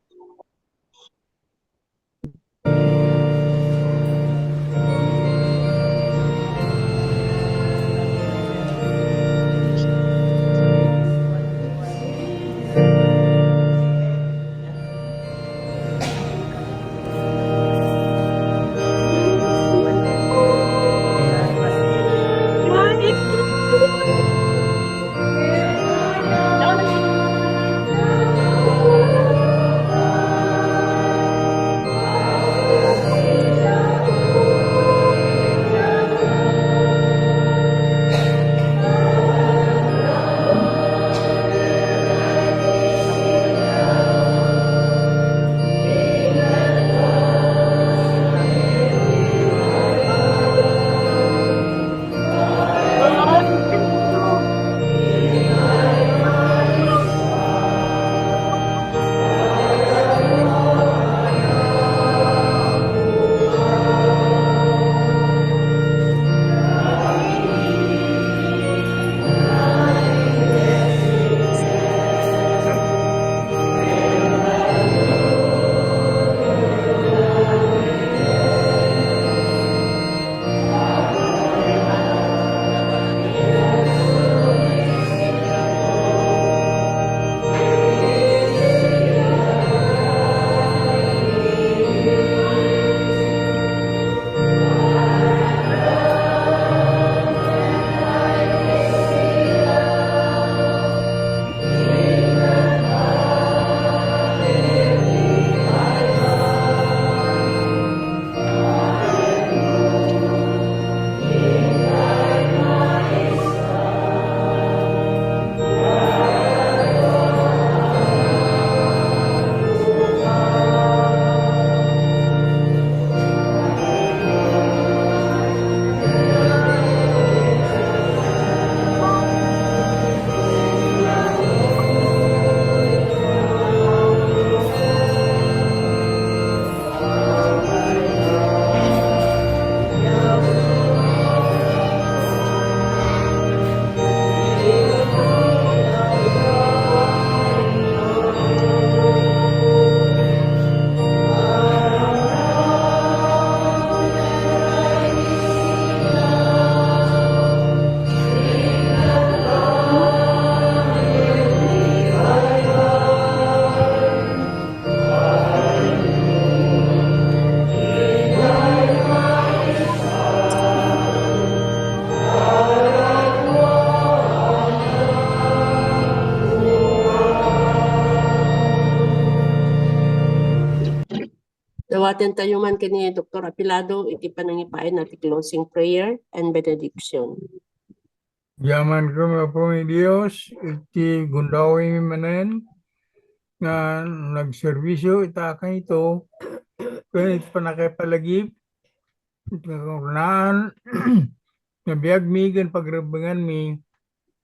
Dawaten tayo man kini Dr. Apilado, iti panangipain natin closing prayer and benediction. Yaman ko mga pong Diyos, iti gundawin manen, nga nagserbisyo itakan ito, kaya iti panakipalagip, iti kakunaan, nga biyag mi, gan pagrabangan mi,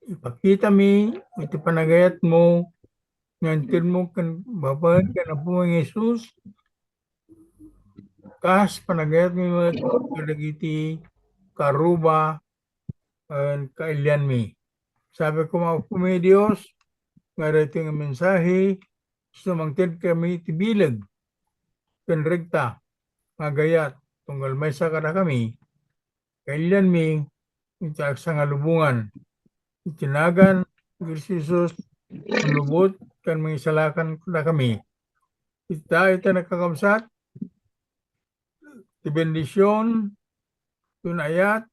ipakita mi, iti panagayat mo, ngantin mo kan babahan ka na po mga Jesus, kas panagayat mi mga kadagiti karuba, kailyan mi. Sabi ko mga pumay Diyos, nga rating ang mensahe, sumangtid kami tibilag, penregta, magayat, tunggal may sakara kami, kailyan mi, iti sa ngalubungan, itinagan, Jesus, manlubot, kan mga isalakan na kami. Ita nakakamsat, ti bendisyon, tunayat,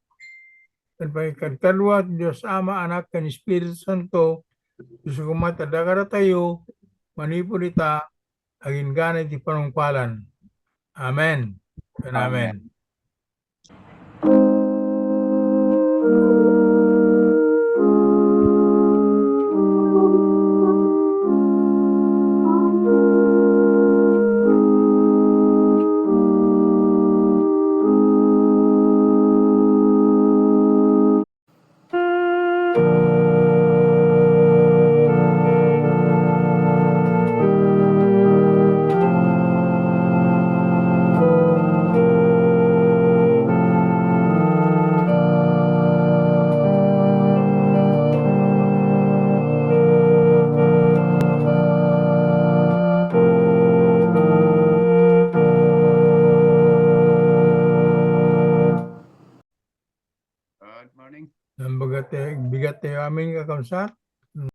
dan pagkagtalwat, Diyos Ama, Anak, kan Espiritu Santo, Diyos kumat, adakara tayo, manipulita, aging ganit di panungpalan. Amen. And amen. Good morning. Ang bigat tayo aming kakamsat,